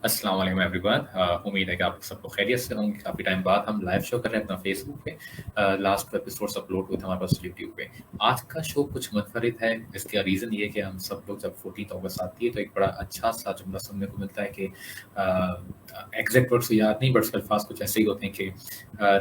अस्सलाम वालेकुम एवरीवन। उम्मीद है कि आप सब लोग खैरियत से होंगे। काफ़ी टाइम बाद हम लाइव शो कर रहे हैं अपना फेसबुक पे। लास्ट एपिसोड्स अपलोड हुए थे हमारे पास यूट्यूब पे। आज का शो कुछ मुनफरिद है। इसका रीज़न ये है कि हम सब लोग जब 14 अगस्त आती है तो एक बड़ा अच्छा सा जुमला सुनने को मिलता है कि एग्जैक्ट वर्ड्स तो याद नहीं, बट उसके अल्फाज कुछ ऐसे ही होते हैं कि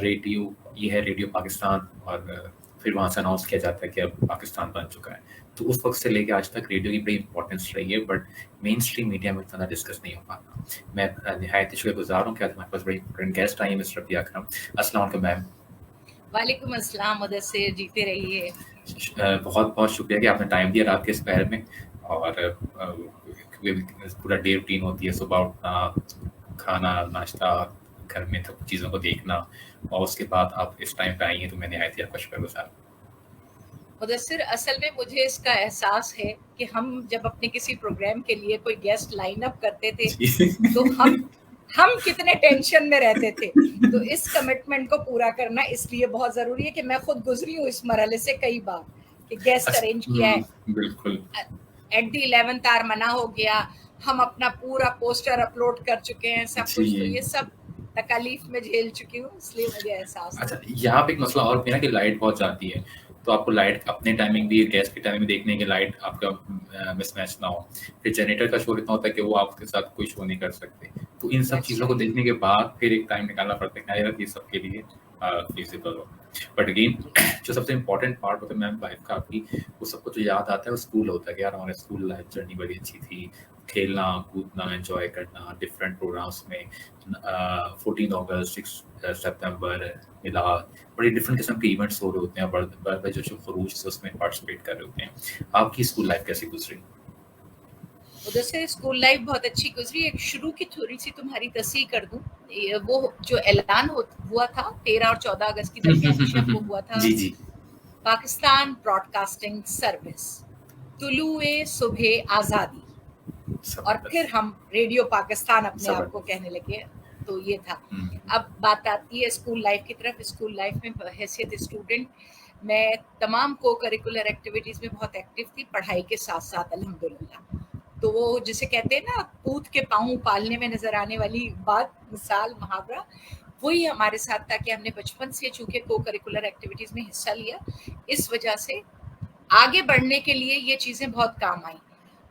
रेडियो, ये है रेडियो पाकिस्तान, और फिर वहाँ से अनाउंस किया जाता है कि अब पाकिस्तान बन चुका है। तो उस वक्त से लेके आज तक रेडियो की बड़ी इंपॉर्टेंस रही है, बट मेन स्ट्रीम मीडिया में इतना डिस्कस नहीं हो पाता। मैं निहायत ही शुक्रगुज़ार हूँ कि आज हमारे पास बड़ी इम्पोर्टेंट गेस्ट आई हैं, मिस्टर अबिया अकरम। अस्सलाम वालेकुम मैम। वालेकुम अस्सलाम, मुदस्सिर, जीते रहिए। बहुत बहुत शुक्रिया कि आपने टाइम दिया रात के इस पहर में। और पूरा डे रूटीन होती है, सुबह उठना, खाना नाश्ता, घर में सब चीज़ों को देखना, और उसके बाद आप इस टाइम पे आई हैं, तो मैं निहायत ही आपका शुक्रगुज़ार हूँ। मुदस्सिर, असल में मुझे इसका एहसास है कि हम जब अपने किसी प्रोग्राम के लिए कोई गेस्ट लाइन अप करते थे तो हम कितने टेंशन में रहते थे। तो इस कमिटमेंट को पूरा करना इसलिए बहुत ज़रूरी है कि मैं खुद गुजरी हूँ इस मरहले से कई बार कि गेस्ट अरेंज किया है, बिल्कुल। एट द 11th आवर मना हो गया, हम अपना पूरा पोस्टर अपलोड कर चुके हैं, सब कुछ। तो जी। ये सब तकालीफ में झेल चुकी हूँ, इसलिए मुझे एहसास है। अच्छा, यहाँ पे एक मसला और भी है ना कि लाइट बहुत जाती है, तो आपको लाइट अपने टाइमिंग भी, गेस्ट की टाइमिंग भी देखनी है कि लाइट आपका मिसमैच ना हो। फिर जनरेटर का शोर इतना होता है कि वो आपके साथ कोई शो नहीं कर सकते। तो इन सब That's चीज़ों को right. देखने के बाद फिर एक टाइम निकालना पड़ता है कि यार ये सबके लिए फिजिबल हो। बट अगेन जो सबसे इम्पोर्टेंट पार्ट होता है मैम लाइफ का आपकी, वो सबको जो याद आता है वो स्कूल होता है कि यार हमारे स्कूल लाइफ जर्नी बड़ी अच्छी थी। खेलना कूदना, एंजॉय करना, डिफरेंट प्रोग्राम्स में, 14 अगस्त, 6 सितंबर, मिलाद, बड़ी डिफरेंट किस्म के इवेंट्स हो रहे होते हैं, बड़े जो खरूज से उसमें पार्टिसिपेट कर रहे होते हैं। आपकी स्कूल लाइफ कैसी गुजरी? उधर से स्कूल लाइफ बहुत अच्छी गुजरी। एक शुरू की थोड़ी सी तुम्हारी तस्वीर कर दूं, वो जो ऐलान हुआ था 13 और 14 अगस्त की दरमियानी शब, वो हुआ था जी जी। पाकिस्तान ब्रॉडकास्टिंग सर्विस, तुलुए सुबह आज़ादी। और फिर जबरदस्त। हम रेडियो पाकिस्तान अपने आप को जबरदस्त। कहने लगे। तो ये था। हम्म। अब बात आती है स्कूल लाइफ की तरफ। स्कूल लाइफ में हैसियत स्टूडेंट मैं तमाम को करिकुलर एक्टिविटीज़ में बहुत एक्टिव थी, पढ़ाई के साथ साथ अल्हम्दुलिल्लाह। तो वो जिसे कहते हैं ना, पूत के पाँव पालने में नज़र आने वाली बात, मिसाल, मुहावरा, वही हमारे साथ था कि हमने बचपन से चूँकि को करिकुलर एक्टिविटीज़ में हिस्सा लिया, इस वजह से आगे बढ़ने के लिए ये चीज़ें बहुत काम आई।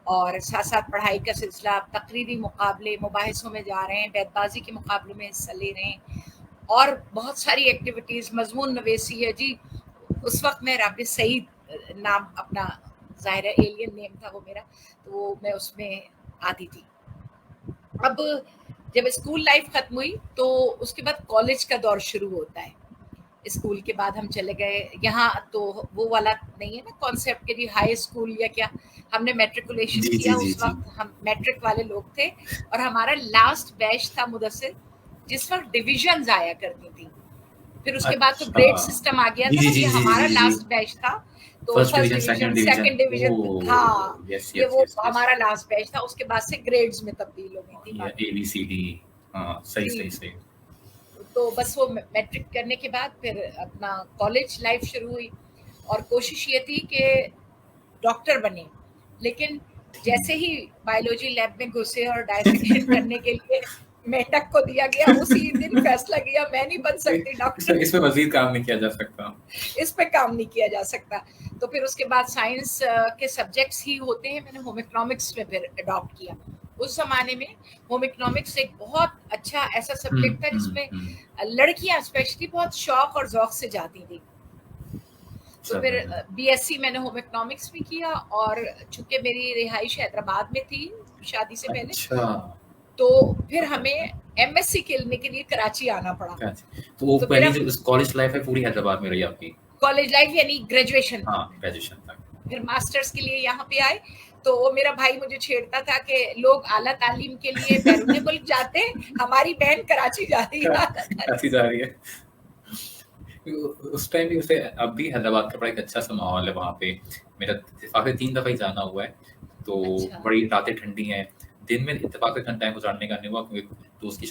और साथ-साथ पढ़ाई का सिलसिला, आप तकरीरी मुकाबले, मुबाहिसों में जा रहे हैं, बैतबाज़ी के मुकाबलों में हिस्सा ले रहे हैं, और बहुत सारी एक्टिविटीज़, मज़मून नवेसी है जी। उस वक़्त मैं राबिया सईद नाम अपना, ज़ाहिर है एलियन नेम था वो मेरा, तो मैं उसमें आती थी। अब जब स्कूल लाइफ़ ख़त्म हुई तो उसके बाद कॉलेज का दौर शुरू होता है। स्कूल के बाद हम चले गए यहाँ, तो वो वाला नहीं है ना कॉन्सेप्ट कि जी हाई स्कूल या क्या। हमने मैट्रिकुलेशन जी जी किया, जी उस जी। वक्त हम मैट्रिक वाले लोग थे, और हमारा लास्ट बैच था मुदस्सिर, जिस वक्त डिविजन्स आया करती थी। फिर उसके बाद तो अच्छा। ग्रेड सिस्टम आ गया जी था जी ना, जी ये जी जी हमारा जी जी। लास्ट बैच था। तो first first division, division, second division. Second division, oh हाँ, यस ये यस वो यस यस। हमारा लास्ट बैच था। उसके बाद से ग्रेड्स में तब्दील हो गई थी या बाकी। ABCD। हाँ, सही जी सही जी। सही। तो बस वो मैट्रिक करने के बाद फिर अपना कॉलेज लाइफ शुरू हुई, और कोशिश ये थी कि डॉक्टर बने। लेकिन जैसे ही बायोलॉजी लैब में घुसे और डायसेक्शन करने के लिए मेंढक को दिया गया, उसी दिन फैसला किया मैं नहीं बन सकती डॉक्टर। इस पे मजीद काम नहीं किया जा सकता। इस पे काम नहीं किया जा सकता। तो फिर उसके बाद साइंस के सब्जेक्ट्स ही होते हैं, मैंने होम इकोनॉमिक्स में फिर अडॉप्ट किया। उस ज़माने में होम इकोनॉमिक्स एक बहुत अच्छा ऐसा सब्जेक्ट था जिसमें हम्म। लड़कियां स्पेशली बहुत शौक और ज़ौक से जाती थी। तो फिर जबरदस्त। बीएससी मैंने होम इकोनॉमिक्स में किया, और चूंकि मेरी रिहाइश हैदराबाद में थी शादी से पहले, अच्छा। तो फिर हमें जबरदस्त। एमएससी करने के लिए कराची आना पड़ा। अच्छा, तो वो तो पहली मेरा जो कॉलेज लाइफ है पूरी हैदराबाद में रही आपकी? कॉलेज लाइफ यानी ग्रेजुएशन हाँ, तक। ग्रेजुएशन तक। फिर मास्टर्स के लिए यहाँ पे आए, तो मेरा भाई मुझे छेड़ता था कि लोग आला तालीम के लिए बैरून मुल्क जाते हैं, हमारी बहन कराची जा रही है आला काफी जा रही है। उस टाइम भी उसे, अब भी हैदराबाद का बड़ा एक अच्छा सा माहौल है वहाँ पे। मेरा इत्तेफाक से 3 दफ़ा ही जाना हुआ है, तो अच्छा, बड़ी रातें ठंडी हैं। दिन में इत्तेफाक से इतना टाइम गुजारने का नहीं हुआ, क्योंकि दोस्त की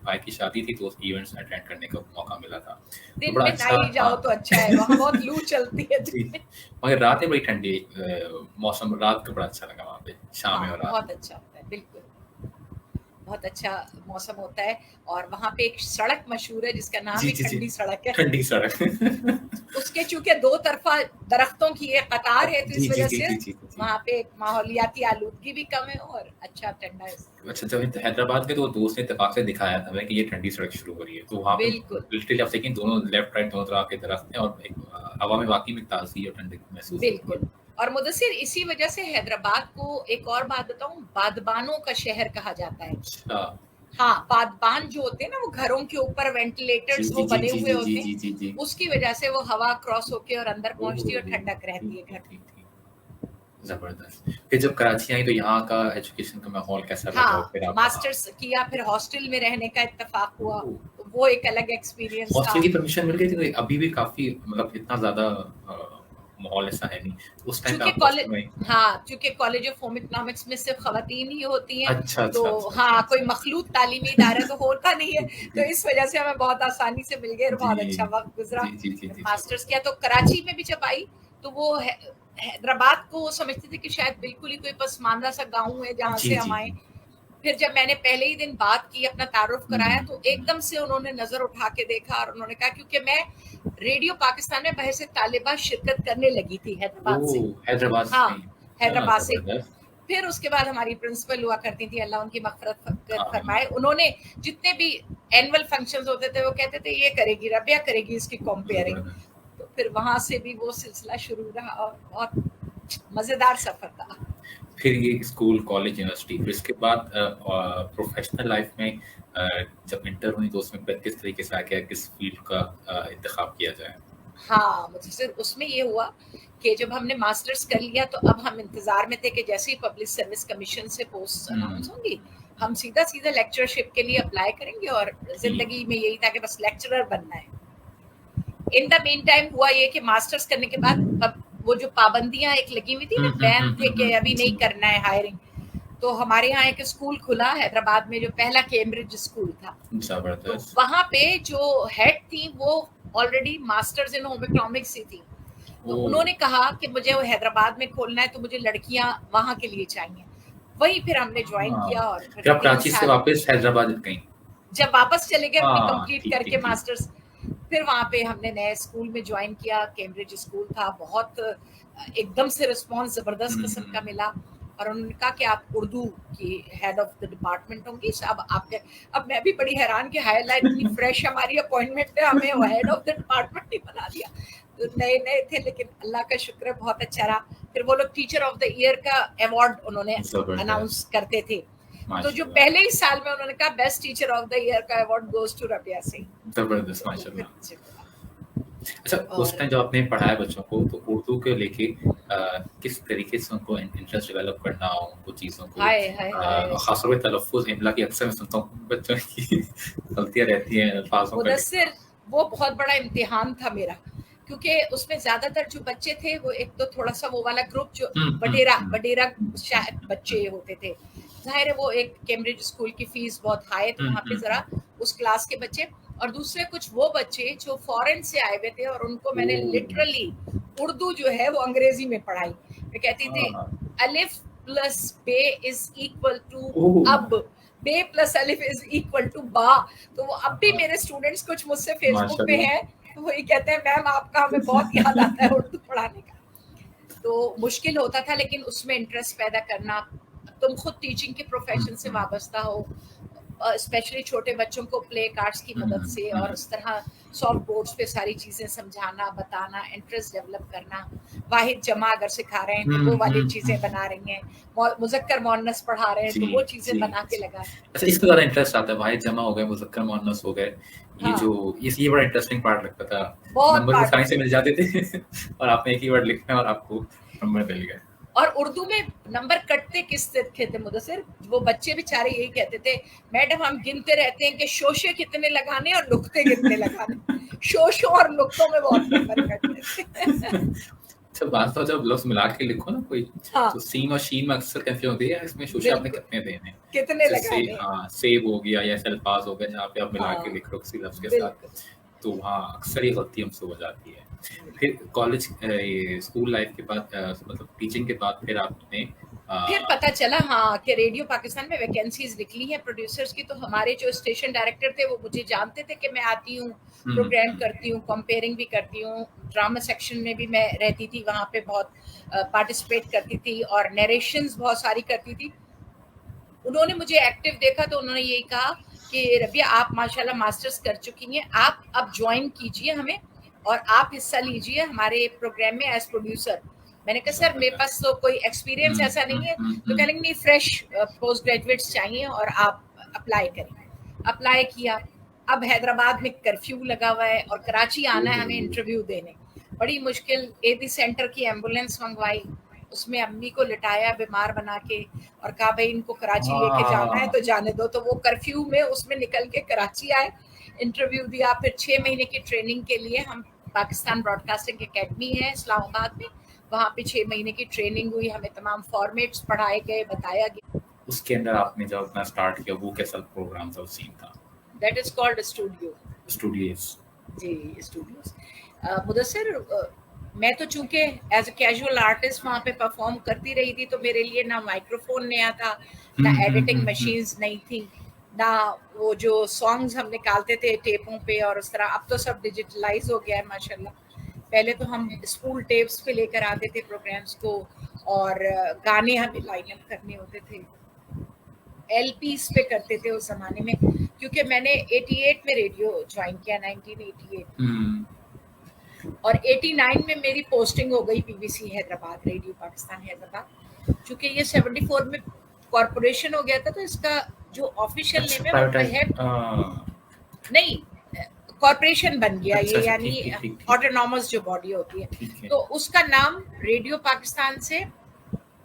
भाई की शादी थी, तो उस इवेंट्स अटेंड करने का मौका मिला था। तो दिन बड़ा में ना अच्छा। ही हाँ। जाओ तो अच्छा है, वहाँ बहुत लू चलती है दिन जी, में। मगर रातें बड़ी ठंडी, मौसम रात का बड़ा अच्छा लगा वहाँ पे, शामें हाँ, और रात बहुत में। अच्छा होता है, बिल्कुल। बहुत अच्छा मौसम होता है और वहाँ पे एक सड़क मशहूर है जिसका नाम जी, ही जी, जी। ठंडी सड़क है। ठंडी सड़क। उसके चूँकि 2 तरफ़ा दरख्तों की एक कतार है, तो जी, इस जी, वज़ह जी, से जी, जी, जी। वहाँ पे माहौलियाती आलूदगी भी कम है और अच्छा ठंडा है। अच्छा, जब हैदराबाद में तो दोस्त ने इत्तेफ़ाक से दिखाया था हमें कि ये ठंडी सड़क शुरू हो रही है, तो वहाँ पे बिल्कुल, लिटरली आप देखें दोनों लेफ्ट राइट दोनों तरफ के दरख्त हैं और एक हवा में वाक़ई में ताज़गी और ठंडक महसूस होती है। बिल्कुल। और मुदस्सिर इसी वज़ह से हैदराबाद को एक और बात बताऊँ, बागबानों का शहर कहा जाता है। अच्छा। हाँ, बागबान जो होते हैं ना, वो घरों के ऊपर जी, वेंटिलेटर्स जी, वो जी, बने जी, हुए जी, जी, होते हैं, जी, जी, जी। उसकी वज़ह से वो हवा क्रॉस होके और अंदर ओह! पहुँचती है और ठंडक ठीक, रहती है ठीक, घर में। ठीक, ठीक। ज़बरदस्त। फिर जब कराची आई तो यहाँ का एजुकेशन का माहौल कैसा लगा और हाँ, फिर आप मास्टर्स किया, फिर हॉस्टल में रहने का इत्तेफ़ाक हुआ, ओह! तो वो एक अलग एक्सपीरियंस हॉस्टल था। की परमिशन मिल गई थी? अभी भी काफ़ी मतलब इतना ज़्यादा माहौल ऐसा है नहीं। तो उस टाइम पे चूँकि आप कॉलेज हॉस्टल में हाँ, चूँकि कॉलेज ऑफ होम इकोनॉमिक्स में सिर्फ़ ख़वातीन ही होती हैं, अच्छा, तो अच्छा, अच्छा, अच्छा, हाँ, कोई अच्छा। मख़लूत तालीमी इदारा तो होता नहीं है, जी, जी, तो जी। इस वज़ह से हमें बहुत आसानी से मिल गए और बहुत जी। अच्छा वक़्त गुज़रा। जी, जी, जी, जी, मास्टर्स किया ज़बरदस्त। तो कराची में भी जब आई, तो वो हैदराबाद को वो समझते थे कि शायद बिल्कुल ही कोई पसमानदा सा गाँव है जहाँ जी, से जी, हम आए। जी। फिर जब मैंने पहले ही दिन बात की, अपना तारुफ कराया, तो हुँ। एकदम से उन्होंने नज़र उठा के देखा और उन्होंने कहा, क्योंकि मैं रेडियो पाकिस्तान में बहस तालिबा शिरकत करने लगी थी हैदराबाद से। ओह! हैदराबाद से हाँ, ही। अच्छा, हैदराबाद से। ज़बरदस्त। फिर उसके बाद हमारी प्रिंसिपल हुआ करती थी, अल्लाह उनकी मग़फ़िरत आमीन। फरमाए। उन्होंने जितने भी एनुअल फंक्शंस होते थे, वो कहते थे, "ये करेगी, रबिया करेगी इसकी कंपेयरिंग।" ज़बरदस्त। तो फिर वहाँ से भी वो सिलसिला शुरू रहा और बहुत मज़ेदार सफ़र था। फिर ये स्कूल, कॉलेज, यूनिवर्सिटी फिर इसके बाद प्रोफ़ेशनल लाइफ़ में जब इंटर हुई तो उसमें फिर किस तरीके से आगे किस फ़ील्ड का इंतख़ाब किया जाए? हाँ, मुझे सिर्फ़ उसमें ये हुआ कि जब हमने मास्टर्स कर लिया, तो अब हम इंतज़ार में थे कि जैसे ही पब्लिक सर्विस कमीशन से पोस्ट अनाउंस होंगी, हम सीधा-सीधा लेक्चरशिप के लिए अप्लाई करेंगे और ठीक। ज़िंदगी में यही था कि बस लेक्चरर बनना है। इन द मीन टाइम हुआ ये कि मास्टर्स करने के बाद अब वो जो पाबंदियाँ एक लगी हुई थी ना, बैन थे कि अभी नहीं जी। करना है हायरिंग। तो हमारे यहाँ एक स्कूल खुला हैदराबाद में, जो पहला कैम्ब्रिज स्कूल था। तो ज़बरदस्त। वहाँ पे जो हेड थी, वो already masters in home economics ही थी। तो ओह! उन्होंने कहा कि मुझे वो हैदराबाद में खोलना है, तो मुझे लड़कियाँ वहाँ के लिए चाहिए। वहीं फिर हमने जॉइन किया हाँ, और फिर फिर आप 3 कराची से साल वापस हैदराबाद गईं। जब वापस चले गए अपनी हाँ, कंप्लीट ठीक, करके ठीक, ठीक। मास्टर्स, फिर वहाँ पे हमने नए स्कूल में जॉइन किया। कैम्ब्रिज स्कूल था, बहुत एकदम से रिस्पॉन्स ज़बरदस्त किस्म का हुँ। मिला और उन्होंने कहा कि आप उर्दू की हेड ऑफ द डिपार्टमेंट होंगी। अब आपके अब मैं भी बड़ी हैरान कि हाय अल्लाह, इतनी फ्रेश हमारी अपॉइंटमेंट है, हमें हेड ऑफ द डिपार्टमेंट ही बना दिया। तो नए-नए थे, लेकिन अल्लाह का शुक्र है बहुत अच्छा रहा। फिर वो लोग टीचर ऑफ द ईयर का अवार्ड उन्होंने अनाउंस ज़बरदस्त, करते थे। तो जो माशाल्लाह। पहले ही साल में उन्होंने कहा best teacher of the year का award goes to Rabia Singh. ज़बरदस्त, तो फिर माशाल्लाह। मुझे मिला। अच्छा, उस और टाइम जब आपने पढ़ाया बच्चों को, तो उर्दू को लेके किस तरीके से उनको इंटरेस्ट डेवलप करना, उनको चीज़ों को हाय, हाय, हाय! ख़ासतौर पे तलफ़्फ़ुज़, इम्ला की अक्सर मैं सुनता हूँ बच्चों की गलतियाँ रहती हैं अल्फ़ाज़ों का लिखना। मुदस्सिर, वो बहुत बड़ा इम्तिहान था मेरा, क्योंकि उसमें ज़्यादातर जो बच्चे थे, वो एक तो थोड़ा-सा वो वाला ग्रुप जो हुँ, हुँ, वडेरा हुँ। वडेरा हुँ, शायद हुँ, हुँ। बच्चे होते थे। ज़ाहिर है वो एक कैम्ब्रिज स्कूल की फ़ीस बहुत हाई, तो हुँ, वहाँ पे हुँ, ज़रा हुँ। उस क्लास के बच्चे और दूसरे कुछ वो बच्चे जो फ़ॉरेन से आए हुए थे और उनको मैंने ओह! लिटरली उर्दू जो है वो अंग्रेज़ी में पढ़ाई। मैं कहती थी, हाँ। अलिफ प्लस बे इज़ इक्वल टू ओह! अब, बे प्लस अलिफ इज़ इक्वल टू बा। तो वो अब भी हाँ, मेरे स्टूडेंट्स कुछ मुझसे फेसबुक पे माशाल्लाह। हैं, तो वही कहते हैं, मैम आपका हमें बहुत याद आता है उर्दू पढ़ाने का। तो मुश्किल होता था, लेकिन उसमें इंटरेस्ट पैदा करना, तुम खुद टीचिंग के हुँ, प्रोफेशन से हुँ। वाबस्ता हो, स्पेशली छोटे बच्चों को प्ले कार्ड्स की हुँ, मदद हुँ, से और हुँ। उस तरह सॉफ्ट बोर्ड्स पे सारी चीज़ें समझाना, बताना, इंटरेस्ट डेवलप करना। वाहिद जमा अगर सिखा रहे हैं, तो हुँ, वो वाली हुँ, चीज़ें हुँ। बना रही हैं। मुज़क्कर मुअन्नस पढ़ा रहे हैं, जी, तो वो चीज़ें जी, बना के जी। लगा। अच्छा, इसमें ज़्यादा इंटरेस्ट आता है, वाहिद जमा हो गए, मुज़क्कर मुअन्नस हो गए, ये हाँ, जो ये बड़ा इंटरेस्टिंग पार्ट लगता था। बहुत नंबर भी पार्ट आसानी से अच्छे मिल जाते थे और आपने एक ही वर्ड लिखना है और आपको नंबर मिल गए। और उर्दू में नंबर कटते किस से थे मुदस्सिर, वो बच्चे बेचारे यही कहते थे, मैडम हम गिनते रहते हैं कि शोशे कितने लगाने और नुक्ते कितने लगाने। शोशों और नुक्तों में बहुत नंबर कटते थे। अच्छा, बात तो जब लफ्ज़ मिला के लिखो ना कोई, हाँ, तो सीन और शीन में अक्सर कंफ्यूजन होती है, इसमें शोशे आपने बिल्कुल, कितने देने हैं। कितने जैसे लगाने हैं। हाँ, सेब हो गया या ऐसे अल्फ़ाज़ हो गए जहाँ पे आप मिला के हाँ, लिख रहे हो किसी लफ्ज़ के साथ, बिल्कुल, तो वहाँ अक्सर ये गलती हमसे हो जाती है। बिल्कुल। फिर कॉलेज ये स्कूल लाइफ़ के बाद मतलब टीचिंग के बाद फिर आपने फिर पता चला हाँ कि रेडियो पाकिस्तान में वैकेंसीज निकली हैं प्रोड्यूसर्स की। तो हमारे जो स्टेशन डायरेक्टर थे वो मुझे जानते थे कि मैं आती हूँ, प्रोग्राम करती हूँ, कंपेयरिंग भी करती हूँ, ड्रामा सेक्शन में भी मैं रहती थी, वहाँ पे बहुत पार्टिसिपेट करती थी और नरेशंस बहुत सारी करती थी। उन्होंने मुझे एक्टिव देखा तो उन्होंने यही कहा कि रबिया आप माशाल्लाह मास्टर्स कर चुकी हैं, आप अब ज्वाइन कीजिए हमें और आप हिस्सा लीजिए हमारे प्रोग्राम में एज प्रोड्यूसर। मैंने कहा सर मेरे पास तो कोई एक्सपीरियंस ऐसा नहीं है। तो कह लेंगे नहीं, फ्रेश पोस्ट ग्रेजुएट्स चाहिए और आप अप्लाई करें। अप्लाई किया। अब हैदराबाद में कर्फ्यू लगा हुआ है और कराची आना है हमें इंटरव्यू देने। बड़ी मुश्किल एडी सेंटर की एम्बुलेंस मंगवाई, उसमें अम्मी को लिटाया बीमार बना के और कहा भाई इनको कराची लेके जाना है तो जाने दो। तो वो कर्फ्यू में उसमें निकल के कराची आए, इंटरव्यू दिया। फिर 6 महीने की ट्रेनिंग के लिए हम पाकिस्तान ब्रॉडकास्टिंग एकेडमी है इस्लामाबाद में, वहाँ पे 6 महीने की ट्रेनिंग हुई, हमें तमाम फॉर्मेट्स पढ़ाए गए, बताया गया। उसके अंदर आपने जब अपना स्टार्ट किया वो कैसा प्रोग्राम था, सीन था? That is called studio. Studios ji, studios. Mudassir, मैं तो चूंकि एज अ कैजुअल आर्टिस्ट वहाँ पे परफॉर्म करती रही थी, तो मेरे लिए ना माइक्रोफोन नया था, ना एडिटिंग मशीन्स नहीं थी, ना वो जो सॉन्ग्स हम निकालते थे टेपों पे और उस तरह। अब तो सब डिजिटलाइज हो गया है माशाल्लाह। पहले तो हम स्कूल टेप्स पे लेकर आते थे प्रोग्राम्स को और गाने हमें लाइन अप करने होते थे, एलपीस पे करते थे उस जमाने में। क्योंकि मैंने 88 में रेडियो ज्वाइन किया, 1988, और 89 में मेरी पोस्टिंग हो गई पीबीसी हैदराबाद, रेडियो पाकिस्तान हैदराबाद। चूंकि ये 74 में कॉरपोरेशन हो गया था तो इसका जो ऑफिशियल नेम है वो नहीं, कॉरपोरेशन बन गया ये, यानी ऑटोनॉमस जो बॉडी होती है। तो उसका नाम रेडियो पाकिस्तान से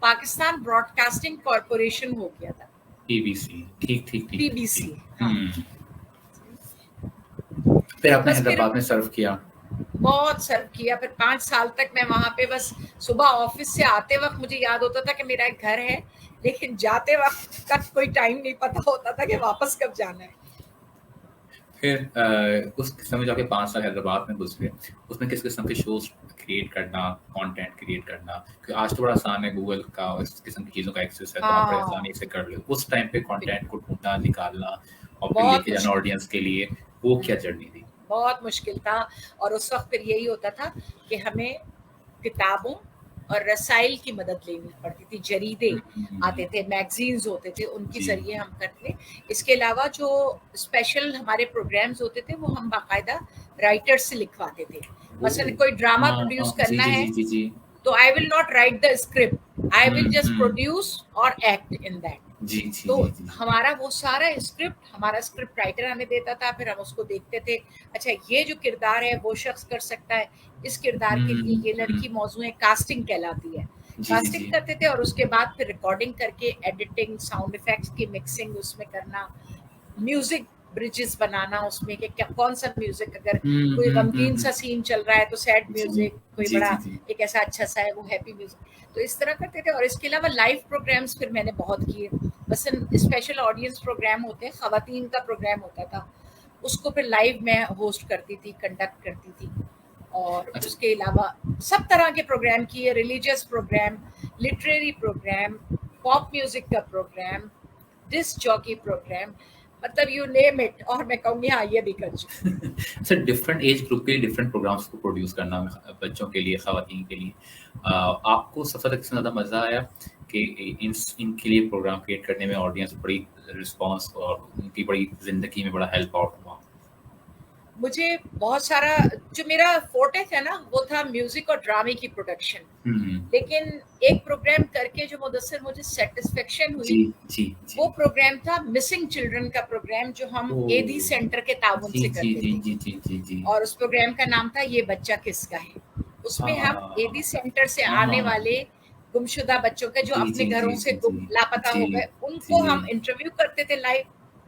पाकिस्तान ब्रॉडकास्टिंग कॉरपोरेशन हो गया था, पीबीसी। ठीक ठीक ठीक, पीबीसी। फिर आपने हैदराबाद में सर्व किया? बहुत सर्व किया। फिर 5 साल तक मैं वहां पे बस सुबह ऑफिस से आते वक्त मुझे याद होता था कि मेरा एक घर है, लेकिन जाते वक्त तक कोई टाइम नहीं पता होता था कि वापस कब जाना है। फिर उस समय जाके 5 साल हैदराबाद में गुजरे, उसमें किस किस्म के शोज क्रिएट करना, कंटेंट क्रिएट करना, क्योंकि आज तो बड़ा आसान है, गूगल का इस किस्म की चीज़ों का एक्सेस है, तो आप बड़े आसानी से कर लो। उस टाइम पे कंटेंट को ढूंढना, निकालना और फिर लेके जाना ऑडियंस के लिए, वो क्या जर्नी थी? बहुत मुश्किल था। और उस वक्त फिर यही होता था कि हमें किताबों और रसाइल की मदद लेनी पड़ती थी, जरीदे आते थे, मैगजीन्स होते थे, उनके जरिए हम करते। इसके अलावा जो स्पेशल हमारे प्रोग्राम्स होते थे वो हम बाकायदा राइटर्स से लिखवाते थे। मसलन कोई ड्रामा प्रोड्यूस करना है तो I will not right the script, I will just produce और एक्ट इन दैट। तो हमारा वो सारा स्क्रिप्ट हमारा स्क्रिप्ट राइटर हमें देता था, फिर हम उसको देखते थे, अच्छा ये जो किरदार है वो शख्स कर सकता है, इस किरदार के लिए ये लड़की मौजू है, कास्टिंग कहलाती है। कास्टिंग करते थे और उसके बाद फिर रिकॉर्डिंग करके एडिटिंग, साउंड इफेक्ट्स की मिक्सिंग उसमें करना, म्यूजिक ब्रिजेस बनाना उसमें कि क्या कौन सा म्यूजिक, अगर कोई गमगीन सा सीन चल रहा है तो सैड म्यूजिक, कोई बड़ा एक ऐसा अच्छा सा है वो हैप्पी म्यूजिक। तो इस तरह करते थे। और इसके अलावा लाइव प्रोग्राम्स फिर मैंने बहुत किए। बस स्पेशल ऑडियंस प्रोग्राम होते हैं, खवातीन का प्रोग्राम होता था, उसको फिर लाइव मैं होस्ट करती थी, कंडक्ट करती थी। और उसके अलावा सब तरह के प्रोग्राम किए, religious programme, literary programme, pop music का प्रोग्राम, डिस्क जॉकी प्रोग्राम, मतलब यू नेम इट। और मैं कहूँगी हाँ ये भी कर चुकी। सर डिफरेंट एज ग्रुप के डिफरेंट प्रोग्राम्स को प्रोड्यूस करना, बच्चों के लिए, खवातीन के लिए, आपको सबसे ज़्यादा मज़ा आया कि इनके लिए प्रोग्राम क्रिएट करने में ऑडियंस बड़ी रिस्पांस और उनकी बड़ी ज़िंदगी में बड़ा हेल्प आउट हुआ? मुझे बहुत सारा, जो मेरा फोर्टे था ना वो था म्यूजिक और ड्रामे की प्रोडक्शन। लेकिन एक प्रोग्राम करके जो मुदस्सिर मुझे सेटिस्फेक्शन हुई, जी। वो प्रोग्राम था मिसिंग चिल्ड्रन का प्रोग्राम, जो हम एडी सेंटर के ताउन से करते थे। और उस प्रोग्राम का नाम था ये बच्चा किसका है। उसमें हम एडी सेंटर से आने वाले गुमशुदा बच्चों के जो अपने घरों से लापता हो गए, उनको हम इंटरव्यू करते थे लाइव।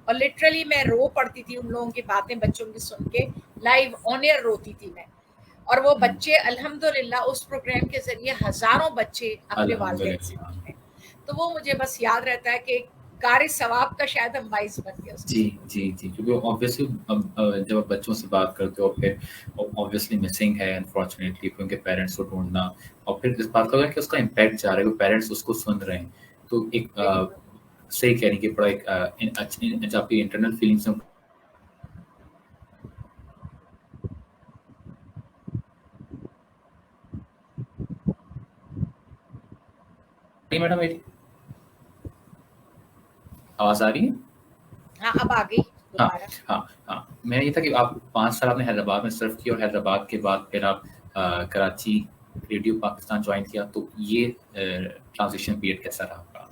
और लिटरली मैं रो पड़ती थी उन लोगों की बातें बच्चों की सुन के, लाइव ऑन एयर रोती थी मैं। और वो बच्चे अल्हम्दुलिल्लाह उस प्रोग्राम के जरिए हजारों बच्चे अपने वालिदैन से मिले। तो वो मुझे बस याद रहता है कि कारी सवाब का शायद हम बाइस बन गए। जी, क्योंकि ऑब्वियसली जब आप बच्चों से बात करते हो, फिर ऑब्वियसली मिसिंग है अनफॉर्चुनेटली, उनके पेरेंट्स को ढूंढना, और फिर इस बात का कि उसका इम्पैक्ट जा रहा है, पेरेंट्स उसको सुन रहे हैं, तो एक सही कह रही कि बड़ा एक आपकी इंटरनल फीलिंग्स में नहीं मैडम मेरी आवाज आ रही है? हाँ, अब आ गई हाँ दोबारा। हाँ हाँ, मैं ये था कि आप 5 साल आपने हैदराबाद में सर्व किया और हैदराबाद के बाद फिर आप कराची रेडियो पाकिस्तान ज्वाइन किया, तो ये ट्रांजिशन पीरियड कैसा रहा आपका?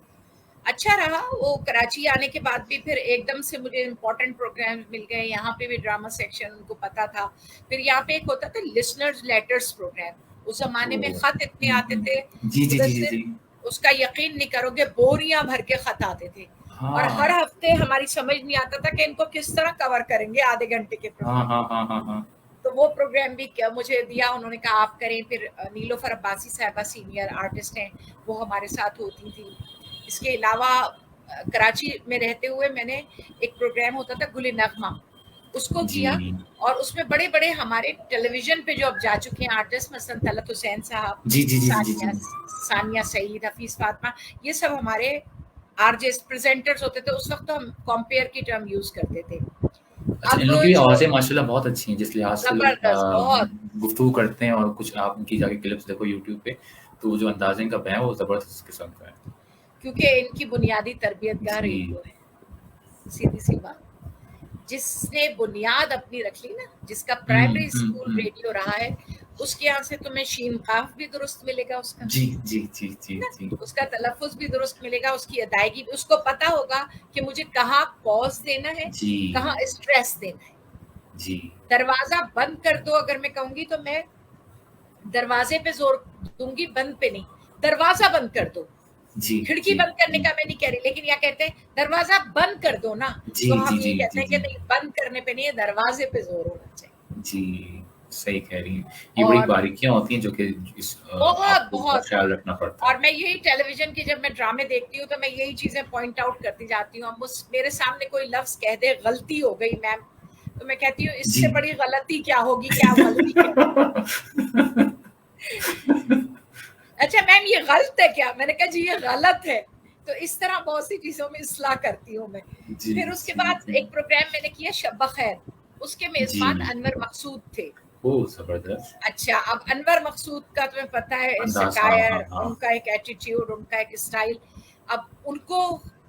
अच्छा रहा। वो कराची आने के बाद भी फिर एकदम से मुझे इम्पोर्टेंट प्रोग्राम मिल गए, यहाँ पे भी ड्रामा सेक्शन उनको पता था। फिर यहाँ पे एक होता था लिसनर्स लेटर्स प्रोग्राम, उस जमाने में खत इतने आते थे जी जी जी जी मुदस्सिर, जी उसका यकीन नहीं करोगे, बोरियां भर के खत आते थे। और हर हाँ हफ्ते हमारी समझ नहीं आता था कि इनको किस तरह कवर करेंगे आधे घंटे के हाँ प्रोग्राम। हाँ हाँ हाँ हाँ तो वो प्रोग्राम भी क्या मुझे दिया, उन्होंने कहा आप करें। फिर नीलोफर अब्बासी साहबा सीनियर आर्टिस्ट हैं, वो हमारे साथ होती थी। इसके अलावा कराची में रहते हुए मैंने एक प्रोग्राम होता था गुल नगमा, उसको जी किया। और उसमें बड़े बड़े हमारे टेलीविजन पे जो अब जा चुके हैं आर्टिस्ट, मसलन तलत हुसैन साहब, जी जी जी जी जी सानिया सईद, हफीज फातिमा, ये सब हमारे आरजे प्रेजेंटर्स होते थे। उस वक्त तो हम कंपेयर की टर्म यूज करते थे। अच्छा, इन अब लोगों की जो आवाज़ें माशाल्लाह बहुत अच्छी हैं, जिस लिहाज से लोग जबरदस्त, बहुत गुफ्तगू करते हैं, और कुछ आप उनकी जाके क्लिप्स देखो यूट्यूब पे, तो वो जो अंदाज़े इनका बयान है वो ज़बरदस्त किस्म का है। क्योंकि इनकी बुनियादी तरबियतगाह जी। रेडियो है, सीधी सी बात। जिसने बुनियाद अपनी रख ली ना, जिसका प्राइमरी स्कूल रेडियो रहा है, उसके यहाँ से तुम्हें शीन काफ भी दुरुस्त मिलेगा उसका, जी जी जी जी जी उसका तलफ़ुज़ भी दुरुस्त मिलेगा, उसकी अदायगी भी, उसको पता होगा कि मुझे कहाँ पॉज़ देना है, जी कहाँ स्ट्रेस देना है। जी दरवाज़ा बंद कर दो अगर मैं कहूँगी तो मैं दरवाजे पे ज़ोर दूँगी, बंद पे नहीं। दरवाज़ा बंद कर दो। जी खिड़की जी बंद करने का मैं नहीं कह रही, लेकिन यहाँ कहते हैं दरवाजा बंद कर दो ना, जी तो जी हम ये जी कहते जी हैं कि जी नहीं, बंद करने पे नहीं है, दरवाजे पे जोर होना चाहिए। जी, सही कह रही हैं। ये बड़ी और बारीकियाँ होती हैं जो कि बहुत आपको बहुत, ख्याल रखना पड़ता और है। मैं यही टेलीविजन की जब मैं ड्रामे देखती हूँ तो मैं यही चीजें पॉइंट आउट करती जाती हूँ। अब मेरे सामने कोई लफ्ज कह दे गलती हो गई मैम, तो मैं कहती हूँ जी इससे बड़ी गलती क्या होगी, क्या गलती क्या अच्छा मैम ये गलत है क्या, मैंने कहा जी ये गलत है। तो इस तरह बहुत सी चीजों में इस्लाह करती हूँ मैं। जी फिर उसके जी बाद जी एक प्रोग्राम मैंने किया शब खैर, उसके जी मेजबान अनवर मकसूद थे। ओह ज़बरदस्त! अच्छा, अब अनवर मकसूद का तुम्हें पता है अंदाज़, हाँ, सटायर, हाँ, हाँ। उनका एक एटीट्यूड, उनका एक स्टाइल। अब उनको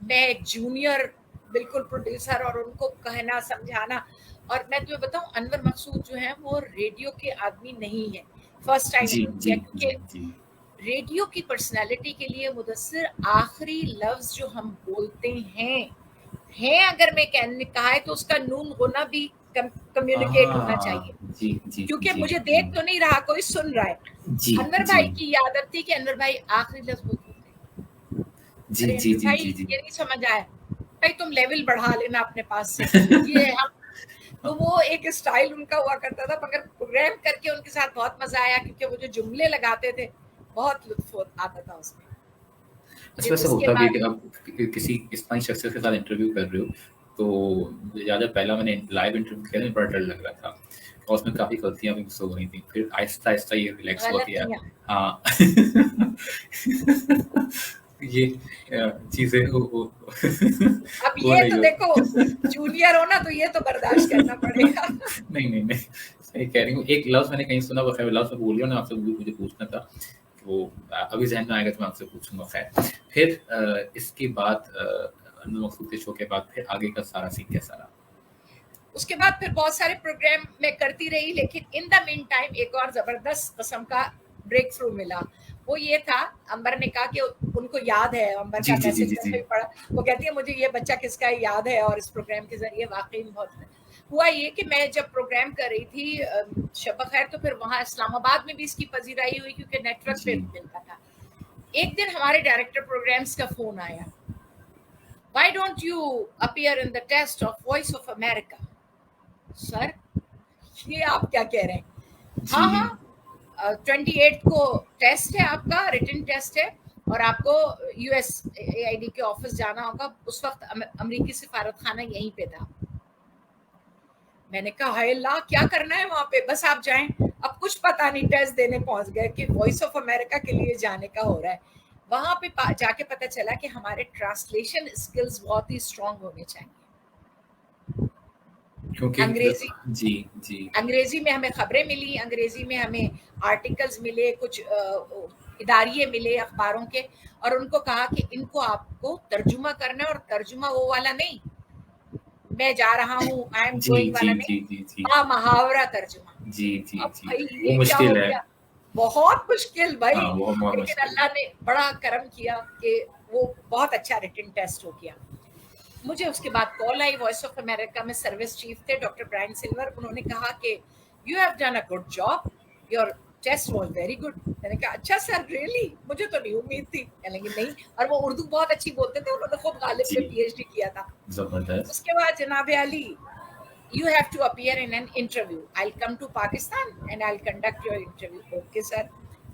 मैं एक जूनियर बिल्कुल प्रोड्यूसर, और उनको कहना समझाना। और मैं तुम्हें बताऊं अनवर मकसूद जो है वो रेडियो के आदमी नहीं है, फर्स्ट टाइम जी, उन्होंने जी, किया। जी, क्योंकि जी। रेडियो की पर्सनालिटी के लिए मुदस्सिर आखिरी लफ्ज जो हम बोलते हैं अगर मैं कहने कहा है तो उसका नून गुना भी कम्युनिकेट होना चाहिए। जी, जी, क्योंकि जी, मुझे जी। देख तो नहीं रहा, कोई सुन रहा है। जी, अनवर जी। भाई की ये आदत थी कि अनवर भाई आखिरी लफ्ज बोलते थे। जी, अरे जी, अनवर जी, भाई जी, जी। ये नहीं समझ आया, भाई तुम लेवल बढ़ा लेना अपने पास से, ये हम। तो वो एक स्टाइल उनका हुआ करता था, मगर प्रोग्राम करके उनके साथ बहुत मजा आया, क्योंकि वो जो जुमले लगाते थे बहुत लुत्फ आता था उसमें। अच्छा, फिर वैसे उसके होता भी है बाद कि आप किसी इस्लामी शख्सियत के साथ इंटरव्यू कर रहे हो, तो मुझे याद है पहला मैंने लाइव इंटरव्यू किया था, बड़ा डर लग रहा था और उसमें काफ़ी गलतियाँ भी मुझसे हो रही थी। फिर आहिस्ता-आहिस्ता ये रिलैक्स हुआ कि यार गलतियां, हाँ ये चीज़ें वो अब हो ये रही तो हो देखो जूनियर हो ना, तो ये तो बर्दाश्त करना पड़ेगा। नहीं, नहीं, नहीं, सही कह रही हूँ। एक लफ्ज़ मैंने कहीं सुना, वो खैर लफ्ज़ मैं भूल गया ना, आपसे मुझे पूछना था। वो अभी ज़हन में आएगा तो मैं आपसे पूछूँगा खैर। फिर इसके बाद अनवर मकसूद के शो के बाद फिर आगे का सारा सीन कैसा रहा? उसके बाद फिर बहुत सारे प्रोग्राम मैं करती रही, लेकिन इन द मीन टाइम एक और जबरदस्त किस्म का ब्रेक थ्रू मिला। वो ये था, अंबर ने कहा कि उनको याद है, अंबर जी, का जी, जी, मैसेज जी, मैंने जी। भी पढ़ा। वो कहती है मुझे ये बच्चा किसका है याद है, और इस प्रोग्राम के जरिए वाकई में बहुत हुआ। ये कि मैं जब प्रोग्राम कर रही थी शब खैर, तो फिर वहाँ इस्लामाबाद में भी इसकी पजीराई हुई, क्योंकि नेटवर्क पे जी। मिलता था। एक दिन हमारे डायरेक्टर प्रोग्राम्स का फोन आया, why don't you appear in the test of Voice of America. Sir ये आप क्या कह रहे हैं? हाँ जी। हाँ, 28 को टेस्ट है आपका, रिटन टेस्ट है, और आपको USAID के ऑफिस जाना होगा। उस वक्त अमेरिकी सिफारत खाना यहीं पे था। मैंने कहा हाय अल्लाह, क्या करना है वहां पे, बस आप जाएं। अब कुछ पता नहीं, टेस्ट देने पहुंच गए कि वॉइस ऑफ अमेरिका के लिए जाने का हो रहा है। वहां पे जाके पता चला कि हमारे ट्रांसलेशन स्किल्स बहुत ही स्ट्रांग होने चाहिए। क्योंकि अंग्रेजी जी जी अंग्रेजी में हमें खबरें मिली, अंग्रेजी में हमें आर्टिकल्स मिले, कुछ इदारिये मिले अखबारों के, और उनको कहा कि इनको आपको तर्जुमा करना है, और तर्जुमा वो वाला नहीं, मैं जा रहा हूँ, आई एम जी गोइंग जी वाला जी नहीं, जी जी मुहावरा तर्जुमा। जी जी अब जी भाई वो ये क्या हो मुश्किल है। गया, बहुत मुश्किल भाई। हाँ वो बहुत लेकिन मुश्किल है। अल्लाह ने बड़ा करम किया कि वो बहुत अच्छा रिटन टेस्ट हो गया। मुझे उसके बाद कॉल आई, वॉइस ऑफ अमेरिका में सर्विस चीफ थे डॉक्टर ब्रायन सिल्वर। उन्होंने कहा कि you have done a good job, your test was very good. मैंने कहा अच्छा सर, रियली? मुझे तो नहीं उम्मीद थी। कहने नहीं, और वो उर्दू बहुत अच्छी बोलते थे, उन्होंने खूब गालिब जी में पीएचडी किया था। जबरदस्त। उसके बाद जनाब Ali, you have to appear in an interview. I'll come to Pakistan and I'll conduct your interview. Okay sir.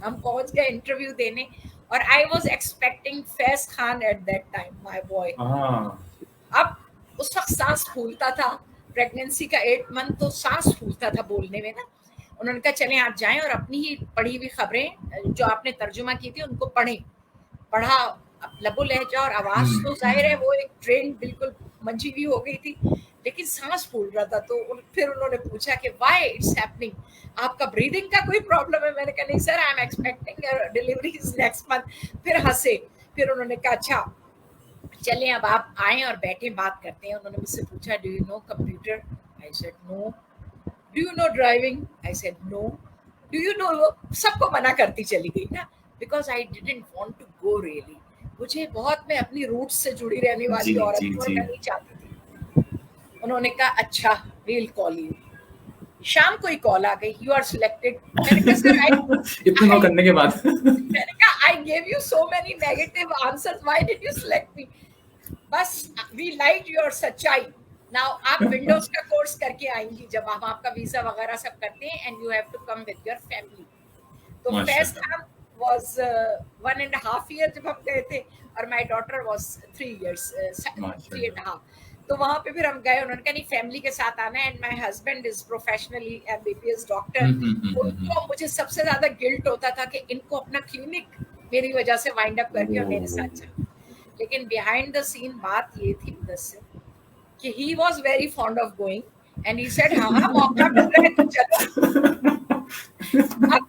हम पहुंच गए इंटरव्यू देने, और I was expecting Faiz Khan at that time, my boy. हाँ अब उस वक्त सांस फूलता था, प्रेगनेंसी का 8 मंथ, तो सांस फूलता था बोलने में ना। उन्होंने कहा चलें आप जाएं और अपनी ही पढ़ी हुई खबरें जो आपने तर्जुमा की थी उनको पढ़ें। पढ़ा, अब लबो लहजा और आवाज तो जाहिर है वो एक ट्रेन बिल्कुल मंजी हुई हो गई थी, लेकिन सांस फूल रहा था। तो फिर उन्होंने पूछा कि व्हाई इट्स हैपनिंग, आपका ब्रीदिंग का कोई प्रॉब्लम है? मैंने कहा नहीं sir, I am expecting delivery is next month. फिर हंसे। फिर उन्होंने कहा अच्छा चलें अब आप आए और बैठे बात करते हैं। उन्होंने मुझसे पूछा do you know computer? I said no. Do you know driving? I said no. Do you know, सबको मना करती चली गई ना, because I didn't want to go really. मुझे बहुत, मैं अपनी रूट्स से जुड़ी रहने वाली जी औरत जी हूं और जी मैं नहीं चाहती थी। उन्होंने कहा अच्छा वील कॉल यू। शाम को ही कॉल आ गई, यू आर सिलेक्टेड। मैंने कहा सर इतना नौ करने के बाद मैंने कहा I give you so many negative answers, why did you select me? बस we like your sachchai. Now आप विंडोज का कोर्स करके आएंगी, जब हम आपका वीजा वगैरह सब करते हैं, and you have to come with your family. तो फैज खान वाज 1.5 year जब हम गए थे, और माय डॉटर वाज 3 years, 3.5। तो वहां पे फिर हम गए, उन्होंने कहा नहीं फैमिली के साथ आना है, and my husband is professionally MBBS doctor. उनको, मुझे सबसे ज्यादा गिल्ट होता था कि इनको अपना क्लिनिक मेरी वजह से वाइंड अप करके और मेरे साथ चल। लेकिन बिहाइंड द सीन बात ये थी मुदस्सिर कि he was very fond of going and he said हाँ हाँ मौका मिल रहा है तो चलो। अब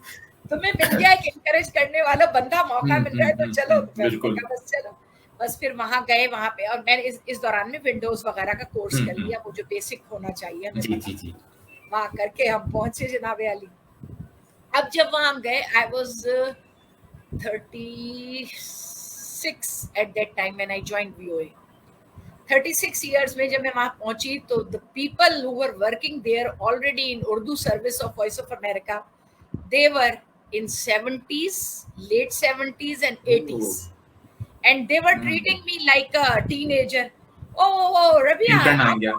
तुम्हें मिल गया एक इनकरेज करने वाला बंदा, मौका मिल रहा है तो चलो। बिल्कुल बस चलो, बस फिर वहां गए। वहां पे, और मैंने इस दौरान में विंडोज वगैरह का कोर्स कर लिया, वो जो बेसिक होना चाहिए हमें जी पता। जी जी वहां करके हम पहुंचे जनाब अली। अब जब वहां गए, I was 36 at that time when I joined VOA. 36 years में जब मैं वहां पहुंची, तो the people who were working there already in Urdu service of Voice of America, they were in 70s, late 70s and 80s, and they were treating me like a teenager. ओ Rabia, intern आ गया।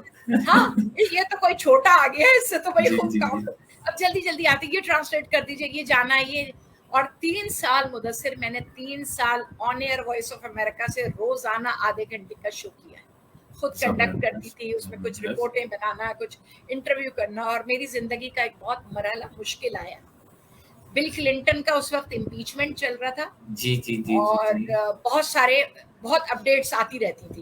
हाँ ये तो कोई छोटा आ गया है, इससे तो भाई जी, खूब जी, काम। जी। अब जल्दी जल्दी आती, ये ट्रांसलेट कर दीजिए, ये जाना है ये। और 3 साल मुदस्सिर, मैंने 3 साल on air voice of America से रोजाना आधे घंटे का शो किया है। खुद कंडक्ट करती थी, उसमें कुछ रिपोर्टें बनाना, कुछ इंटरव्यू करना। और मेरी जिंदगी का एक बहुत मरहला मुश्किल आया। बिल क्लिंटन का उस वक्त इम्पीचमेंट चल रहा था, जी जी जी और जी बहुत अपडेट्स आती रहती थी।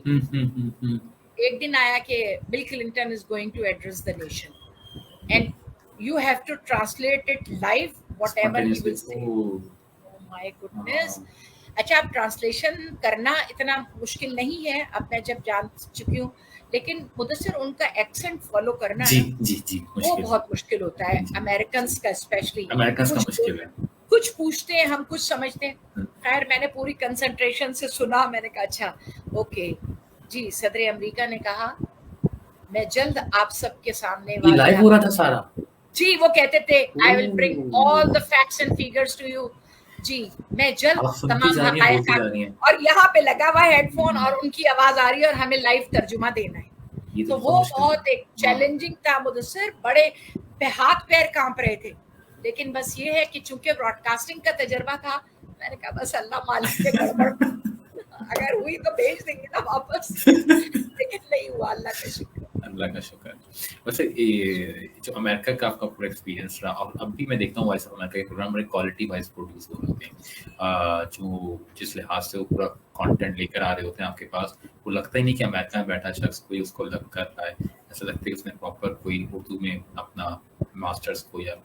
एक दिन आया कि Bill Clinton is going to address the nation and you have to translate it live whatever he will say. Oh my goodness. अच्छा, अब ट्रांसलेशन करना इतना मुश्किल नहीं है, अब मैं जब जान चुकी हूँ, लेकिन मुदस्सिर उनका एक्सेंट फॉलो करना जी ना, जी जी वो बहुत मुश्किल होता है, अमेरिकन्स का स्पेशली। अमेरिकन्स का मुश्किल है। कुछ पूछते हैं, हम कुछ समझते हैं। खैर मैंने पूरी कंसंट्रेशन से सुना। मैंने कहा अच्छा ओके जी, सदर अमेरिका ने कहा मैं जल्द आप सबके सामने ये लाइव हो रहा था सारा। जी, वो कहते थे I will bring all the facts and figures to you. जी, मैं जल्द तमाम हकायक, और यहाँ पे लगा हुआ हेडफोन और उनकी आवाज आ रही है और हमें लाइव तर्जुमा देना है। तो वो बहुत एक चैलेंजिंग था मुदस्सिर, बड़े हाथ पैर कांप रहे थे। लेकिन बस ये है कि चूंकि ब्रॉडकास्टिंग का तजर्बा था, मैंने कहा बस अल्लाह मालिक के गड़बड़ अगर हुई तो भेज देंगे ना वापस, लेकिन नहीं हुआ। अल्लाह का शुक्र। अल्लाह का शुक्र। वैसे ये जो अमेरिका का आपका पूरा एक्सपीरियंस रहा, और अब भी मैं देखता हूँ वॉइस ऑफ अमेरिका के प्रोग्राम बड़े क्वालिटी वाइज प्रोड्यूस हो रहे होते हैं, जो जिस लिहाज से वो पूरा कंटेंट लेकर आ रहे होते हैं आपके पास, वो लगता ही नहीं कि अमेरिका में बैठा शख्स कोई उसको लग कर रहा है, ऐसा लगता है उसने प्रॉपर कोई उर्दू में अपना मास्टर्स को या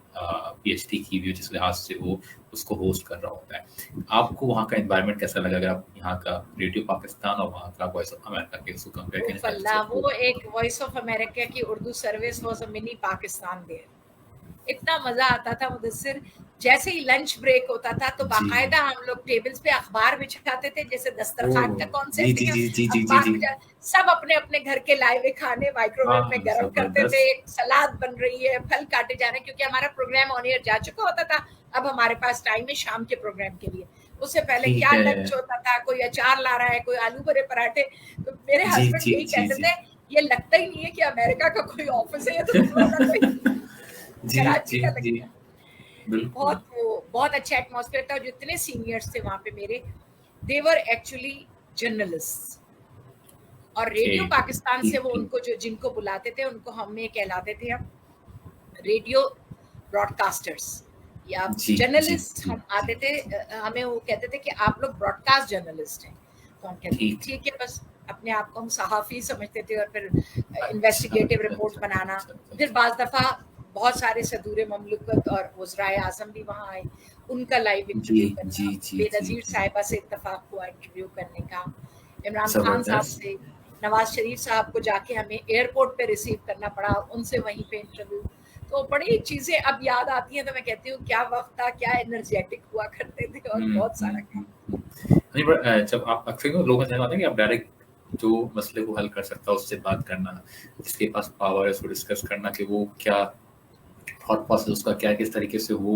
पीएचडी की हुई हो, जिस लिहाज से वो उसको होस्ट कर रहा होता है। आपको वहाँ का एनवायरनमेंट कैसा लगा अगर आप यहाँ का रेडियो पाकिस्तान और वहाँ का वॉइस ऑफ अमेरिका के उसको कंपेयर करना चाहते अल्लाह, हैं? वो एक वॉइस ऑफ अमेरिका की Urdu service was a mini Pakistan there. इतना मजा आता था मुदस्सिर, जैसे ही लंच ब्रेक होता था तो जी। बाकायदा हम लोग टेबल्स पे अखबार बिछाते थे, जैसे दस्तरखान का ओह! कॉन्सेप्ट जी, है, जी, जी, जी, जी, अखबार जी। बिछा, सब अपने अपने घर के लाए हुए खाने माइक्रोवेव में वाह! गर्म करते थे, ज़बरदस्त। एक सलाद बन रही है, फल काटे जा रहे हैं, क्योंकि हमारा प्रोग्राम ऑन एयर जा चुका होता था। अब हमारे पास टाइम है शाम के प्रोग्राम के लिए। उससे पहले ठीक क्या है। लंच होता था, कोई अचार ला रहा है, कोई आलू भरे पराठे। तो मेरे जी, हस्बैंड जी, यही जी, कहते जी। थे, ये लगता ही नहीं है कि अमेरिका का कोई ऑफिस है, ये तो तुम लोग का कोई जी, कराची जी, का जी। लगता है। बिल्कुल। बहुत अच्छा एटमॉस्फेयर था। जितने सीनियर्स थे वहां पे मेरे, दे वर एक्चुअली जर्नलिस्ट। और ओके, रेडियो पाकिस्तान से ठीक, वो ठीक। उनको जो जिनको बुलाते थे उनको हमें कहलाते थे हम रेडियो ब्रॉडकास्टर्स या जी, जी, जर्नलिस्ट। जी, हम जी। आते थे, हमें वो कहते थे कि आप लोग ब्रॉडकास्ट जर्नलिस्ट हैं। तो हम कहते थे ठीक है। ठीक है, बस अपने आप को हम सहाफ़ी समझते थे। और फिर अच्छा, इन्वेस्टिगेटिव अच्छा, रिपोर्ट अच्छा, बनाना। अच्छा, अच्छा, फिर अच्छा। बाज़ दफ़ा बहुत सारे सदूर ममलकत और वज़राए आज़म भी वहाँ आए, उनका लाइव जी, इंटरव्यू जी, करना, जी, जी, बेनज़ीर जी। साहिबा से इत्तफ़ाक़ हुआ इंटरव्यू करने का, इमरान खान साहब ज़बरदस्त। से, नवाज़ शरीफ साहब को जाके हमें एयरपोर्ट पे रिसीव करना पड़ा, उनसे वहीं पे इंटरव्यू। तो बड़ी चीज़ें अब याद आती हैं तो मैं कहती हूँ क्या वक़्त था, क्या एनर्जेटिक हुआ करते थे, और हुँ, बहुत हुँ, सारा हुँ, काम। हुँ। नहीं, बट जब आप अक्सर लोगों का कहना होता है कि आप डायरेक्ट जो मसले को हल कर सकता है उससे बात करना, जिसके पास पावर है उसको डिस्कस करना कि वो क्या थॉट प्रोसेस उसका क्या है, किस तरीके से वो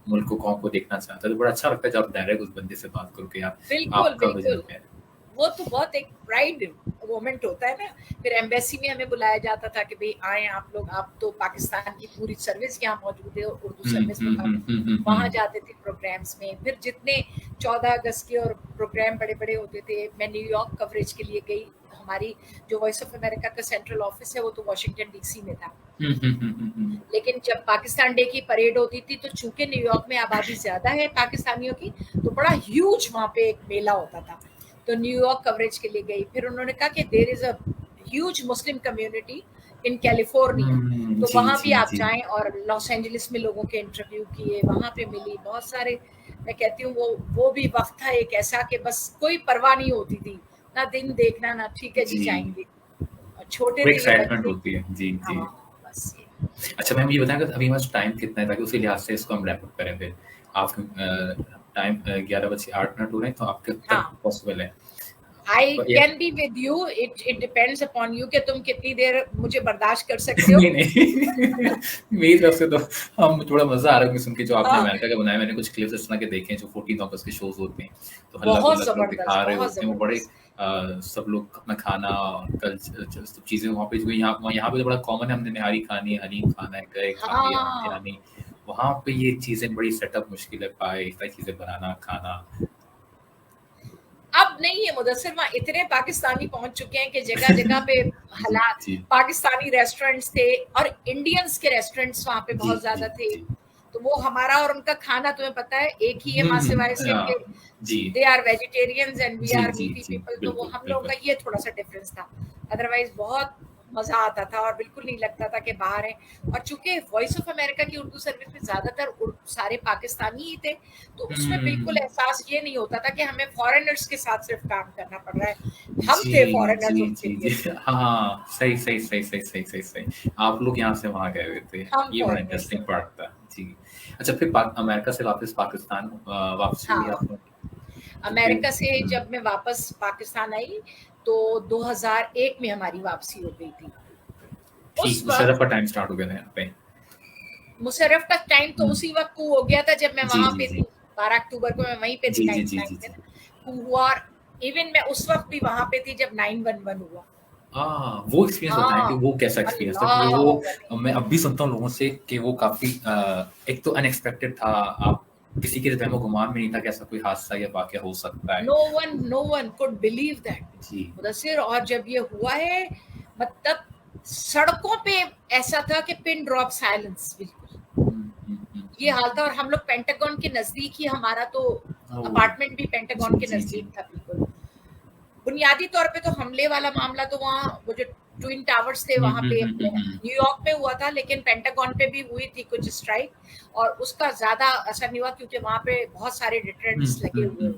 मुल्क को कौम को देखना चाहता है। तो बड़ा अच्छा लगता है जब आप डायरेक्ट उस बंदे से बात करो कि यार बिल्कुल, आपका विज़न बिल्कुल। क्या है? वो तो बहुत एक प्राइड मोमेंट होता है ना। फिर एम्बेसी में हमें बुलाया जाता था कि भई आएँ आप लोग, आप तो पाकिस्तान की पूरी सर्विस यहाँ मौजूद है, उर्दू हुँ, सर्विस में हुँ, तो हुँ, हम हुँ, हुँ, वहाँ हुँ। जाते थे प्रोग्राम्स में। फिर जितने 14 अगस्त के और प्रोग्राम बड़े-बड़े होते थे, मैं न्यूयॉर्क कवरेज के लिए गई। हमारी जो वॉइस ऑफ अमेरिका का सेंट्रल ऑफिस है वो तो वाशिंगटन डीसी में था। हुँ, हुँ, हुँ, हुँ, हुँ। लेकिन जब पाकिस्तान डे की परेड होती थी तो चूंकि न्यूयॉर्क में आबादी ज्यादा है पाकिस्तानियों की, तो बड़ा ह्यूज वहां पे एक मेला होता था। तो न्यूयॉर्क कवरेज के लिए गई। फिर उन्होंने कहा कि there is a huge Muslim community in California, तो जी, वहां भी जी, आप जी। जाएं। और लॉस एंजलिस में लोगों के इंटरव्यू किए, वहां पे मिली बहुत सारे। मैं कहती हूँ वो भी वक्त था एक ऐसा कि बस कोई परवाह नहीं होती थी, ना दिन देखना ना ठीक है जी जी, जाएंगे। और छोटे वो थे ये एक्साइटमेंट बच्चे। होती है। जी, जी। हाँ, बस ये। अच्छा मैम ये बताएँ कि अभी हमारे पास टाइम कितना है ताकि उसी लिहाज से इसको हम रैप अप करें फिर। आप टाइम 11 बज के 8 मिनट हो रहे हैं, तो आप कब तक हाँ, पॉसिबल है? आई ये can be with you, it depends upon you कि तुम कितनी देर मुझे बर्दाश्त कर सकते हो। नहीं, नहीं मेरी तरफ से तो हम थोड़ा मज़ा आ रहा है मुझे सुन के जो आपने हाँ, अमेरिका का बनाया। मैंने कुछ क्लिप्स इस तरह के देखे हैं जो 14 अगस्त के शोज़ होते हैं, तो बहुत हल्ला-गुल्ला सब लोग दिखा जबरदस्त, रहे बहुत होते हैं, वो बड़े जबरदस्त। सब लोग अपना खाना और सब चीज़ें वहाँ पे जो यहाँ पे तो बड़ा कॉमन है, हमने निहारी खानी है, हलीम खाना है, गए खा लिया, हाँ, बिरयानी। वहाँ पे ये चीज़ें बड़ी सेटअप मुश्किल है, पाए, ये सारी चीज़ें बनाना, खाना। अब नहीं है मुदस्सिर, वहाँ इतने पाकिस्तानी पहुंच चुके हैं कि जगह-जगह पे जी, हालात, जी। पाकिस्तानी रेस्टोरेंट्स थे और इंडियंस के रेस्टोरेंट्स वहाँ पे जी, बहुत जी, ज़्यादा थे। जी। तो वो हमारा और उनका खाना तुम्हें पता है एक ही है, हुँ, माँ हुँ। सिवाय इसके कि जी। They are vegetarians and we जी, आर जी, मीटी जी। पीपल। तो वो बिल्कुल, हम लोगों का बिल्कुल। ये थोड़ा-सा डिफरेंस था। अदरवाइज़ बहुत मज़ा आता था और बिल्कुल नहीं लगता था कि बाहर हैं। और चूँकि वॉइस ऑफ अमेरिका की उर्दू सर्विस में ज़्यादातर सारे पाकिस्तानी ही थे, तो उसमें बिल्कुल हुँ। एहसास ये नहीं होता था कि हमें फॉरेनर्स के साथ सिर्फ काम करना पड़ रहा है। हम थे जी, फॉरेनर्स जी, उनके जी, जी। लिए। हाँ, सही, सही, सही, सही, सही, सही, सही। आप लोग यहाँ से वहाँ गए हुए थे। हम ये बड़ा फॉरेनर्स थे इंटरेस्टिंग उनके पार्ट लिए। था। जी। अच्छा फिर अमेरिका से वापस पाकिस्तान वापसी हुई हाँ, आपको? तो फिर अमेरिका से हुँ। जब मैं वापस पाकिस्तान आई तो 2001 में हमारी वापसी हो गई थी। ठीक, उस मुशर्रफ वक़्त का टाइम स्टार्ट हो गया था यहाँ पे। मुशर्रफ का टाइम तो हुँ। उसी वक़्त कू हो गया था जब मैं जी, वहाँ जी, पे थी। जी। 12 अक्टूबर को मैं वहीं पे थी जी, जी, जी, 99 जी, में जी। ना कू हुआ। और इवन मैं उस वक़्त भी वहाँ पे थी जब 911 हुआ। वो एक्सपीरियंस बताएँ कि हाँ, वो कैसा एक्सपीरियंस था? क्योंकि अल्लाह वली। मैं अब भी सुनता हूँ लोगों से कि वो काफ़ी एक तो अनएक्सपेक्टेड था। आप किसी के तहम-ओ-गुमान में नहीं था कि ऐसा कोई हादसा या वाक़या हो सकता है। No one could believe that जी। मुदस्सिर। और जब ये हुआ है, मतलब सड़कों पे ऐसा था कि पिन ड्रॉप साइलेंस, बिल्कुल ये हाल था। और हम लोग पेंटागन के नजदीक ही, हमारा तो अपार्टमेंट भी पेंटागन के नजदीक था बिल्कुल। बुनियादी तौर पे तो हमले वाला मामला तो वहाँ वो जो ट्विन टावर्स थे वहाँ पे न्यूयॉर्क में हुआ था, लेकिन पेंटागन पे भी हुई थी कुछ स्ट्राइक, और उसका ज्यादा असर नहीं हुआ क्योंकि वहाँ पे बहुत सारे डिटरेंट्स लगे हुए।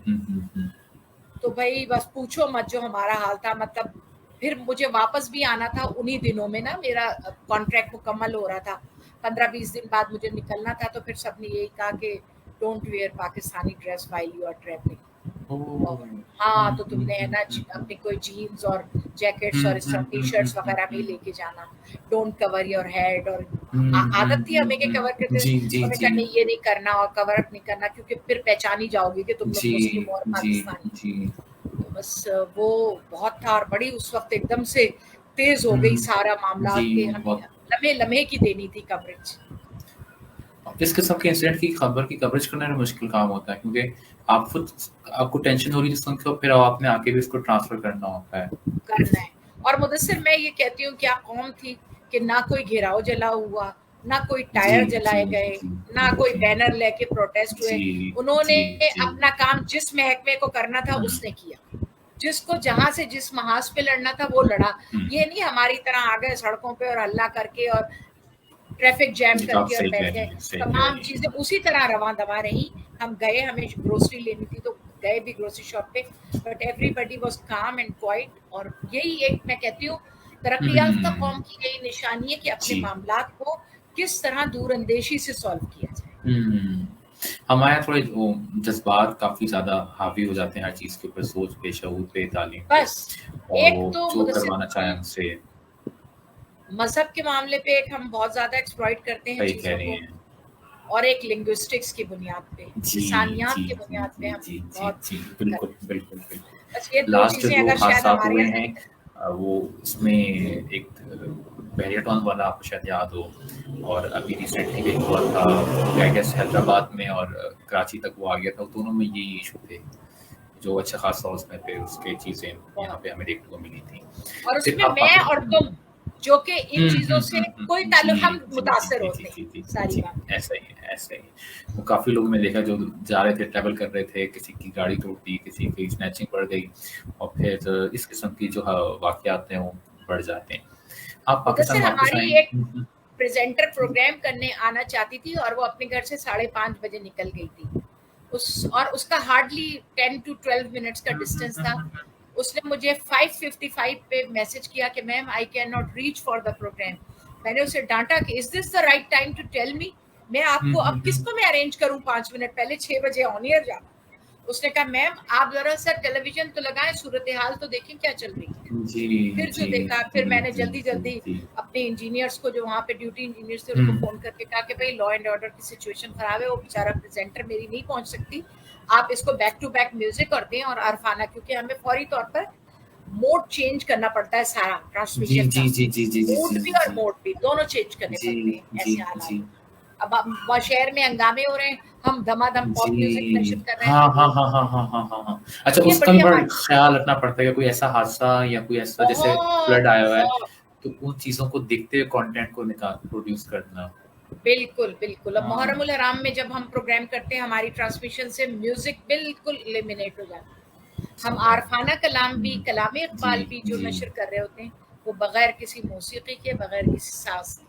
तो भाई बस पूछो मत जो हमारा हाल था। मतलब फिर मुझे वापस भी आना था उन्हीं दिनों में ना, मेरा कॉन्ट्रैक्ट मुकम्मल हो रहा था, 15-20 दिन बाद मुझे निकलना था। तो फिर सबने यही कहा कि don't wear Pakistani dress while you are travelling. हाँ, तो तुमने है ना अपनी कोई जीन्स और जैकेट्स और इस तरह टी-शर्ट्स वगैरह भी लेके जाना, डोंट कवर योर हेड। और आदत थी हमें कि कवर करते थे, उन्होंने कहा नहीं ये नहीं करना और कवर अप नहीं करना क्योंकि फिर पहचानी जाओगी कि तुम लोग मुस्लिम और पाकिस्तानी। तो बस वो बहुत था, और बड़ी उस वक्त एकदम से तेज हो गई सारा मामला कि हमें लम्हे लम्हे की देनी थी कवरेज। इस किस्म के इंसिडेंट की खबर की कवरेज करना मुश्किल काम होता है क्योंकि आप खुद आपको टेंशन हो रही है जिसको फिर आपने आके भी इसको ट्रांसफर करना होता है। और मुदस्सिर मैं ये कहती हूँ क्या कौम थी कि ना कोई घेराव जला हुआ, ना कोई टायर जलाए गए, ना कोई बैनर लेके प्रोटेस्ट हुए। उन्होंने अपना काम जिस महकमे को करना था उसने किया, जिसको जहां से जिस महाज पे लड़ना था वो लड़ा। ये नहीं हमारी तरह आ गए सड़कों पे और हल्ला करके और ट्रैफिक जैम करके और बैठ गए। तमाम चीजें उसी तरह रवां दवा रही। हम गए, हमें ग्रोसरी लेनी थी तो गए भी ग्रोसरी शॉप पे, बट एवरीबडी वाज काम एंड क्वाइट। और यही एक मैं कहती हूँ तरक्की याफ्ता कौम की यही निशानी है कि अपने मामलात को किस तरह दूरअंदेशी से सॉल्व किया जाए। हमारे थोड़े जज्बात काफी ज्यादा हावी हो जाते हैं हर चीज के ऊपर, सोच पे, शऊर पे, तालीम पे, बस एक तो जो करवाना चाहे हमसे मजहब के मामले पे एक हम बहुत ज्यादा एक्सप्लॉइट करते हैं चीजों को, और एक लिंग्विस्टिक्स की बुनियाद पे, इंसानियत की बुनियाद पे हम बहुत बिल्कुल बिल्कुल बिल्कुल। बस ये दो चीजें अगर शायद हमारे हैं वो इसमें एक बैरियटॉन वाला आपको शायद याद हो, और अभी रिसेंटली भी हुआ था आई गेस हैदराबाद में और कराची तक वो आ गया था। दोनों में ये इशू थे जो अच्छा खासा उसमें पे उसके चीजें यहाँ पे हमें देखने को मिली थी। और उसमें मैं और तुम जो कि इन चीजों से कोई ताल्लुक, हम मुतासिर होते हैं सारी बात। ऐसा ही वो काफी लोग मैं देखा जो जा रहे थे, ट्रैवल कर रहे थे, किसी की गाड़ी टूट दी, किसी की स्नैचिंग बढ़ गई, और फिर इस किस्म की जो वाकयात हैं वो बढ़ जाते हैं। आप पाकिस्तान हमारी एक प्रेजेंटर प्रोग्राम करने आना चाहती थी और वो अपने घर से 5:30 बजे निकल गई थी। और उसका हार्डली 10 to 12 मिनट्स का डिस्टेंस था। उसने मुझे 5:55 पे मैसेज किया कि ma'am I can not reach for the programme. मैंने उसे डांटा कि is this the right time to tell me, मैं आपको अब किसको मैं अरेंज करूं 5 मिनट पहले, 6 बजे ऑन एयर जाना। उसने कहा मैम आप जरा सा टेलीविजन तो लगाएं, सूरत हाल तो देखें क्या चल रही है। फिर जो देखा, फिर मैंने जल्दी अपने इंजीनियर्स को जो वहाँ पे ड्यूटी इंजीनियर्स थे उनको फोन करके कहा कि भाई लॉ एंड ऑर्डर की सिचुएशन खराब है, वो बेचारा प्रेजेंटर मेरी नहीं पहुंच सकती, आप इसको बैक टू बैक म्यूजिक कर दें और अरफाना, क्योंकि हमें फौरी तौर पर मोड चेंज करना पड़ता है सारा ट्रांसमिशन का, मोड भी और मोड भी दोनों चेंज करने पड़ते हैं ऐसे हालात। अब शहर में हंगामे हो रहे हैं, हम धमाधम पॉप म्यूजिक नशर कर रहे हैं। हाँ। अच्छा, उसका भी बड़ा ख्याल रखना पड़ता है कि कोई ऐसा हादसा या कोई ऐसा जैसे फ्लड आया हुआ है तो उन चीजों को देखते हुए कंटेंट को प्रोड्यूस करना। बिल्कुल। अब मुहर्रमुल हराम में जब हम प्रोग्राम करते हैं हमारी ट्रांसमिशन से म्यूजिक बिल्कुल एलिमिनेट हो जाता है। हम आरफाना कलाम भी, कलाम इकबाल भी जो नशर कर रहे होते हैं वो बगैर किसी मौसीकी के, बगैर किसी सांस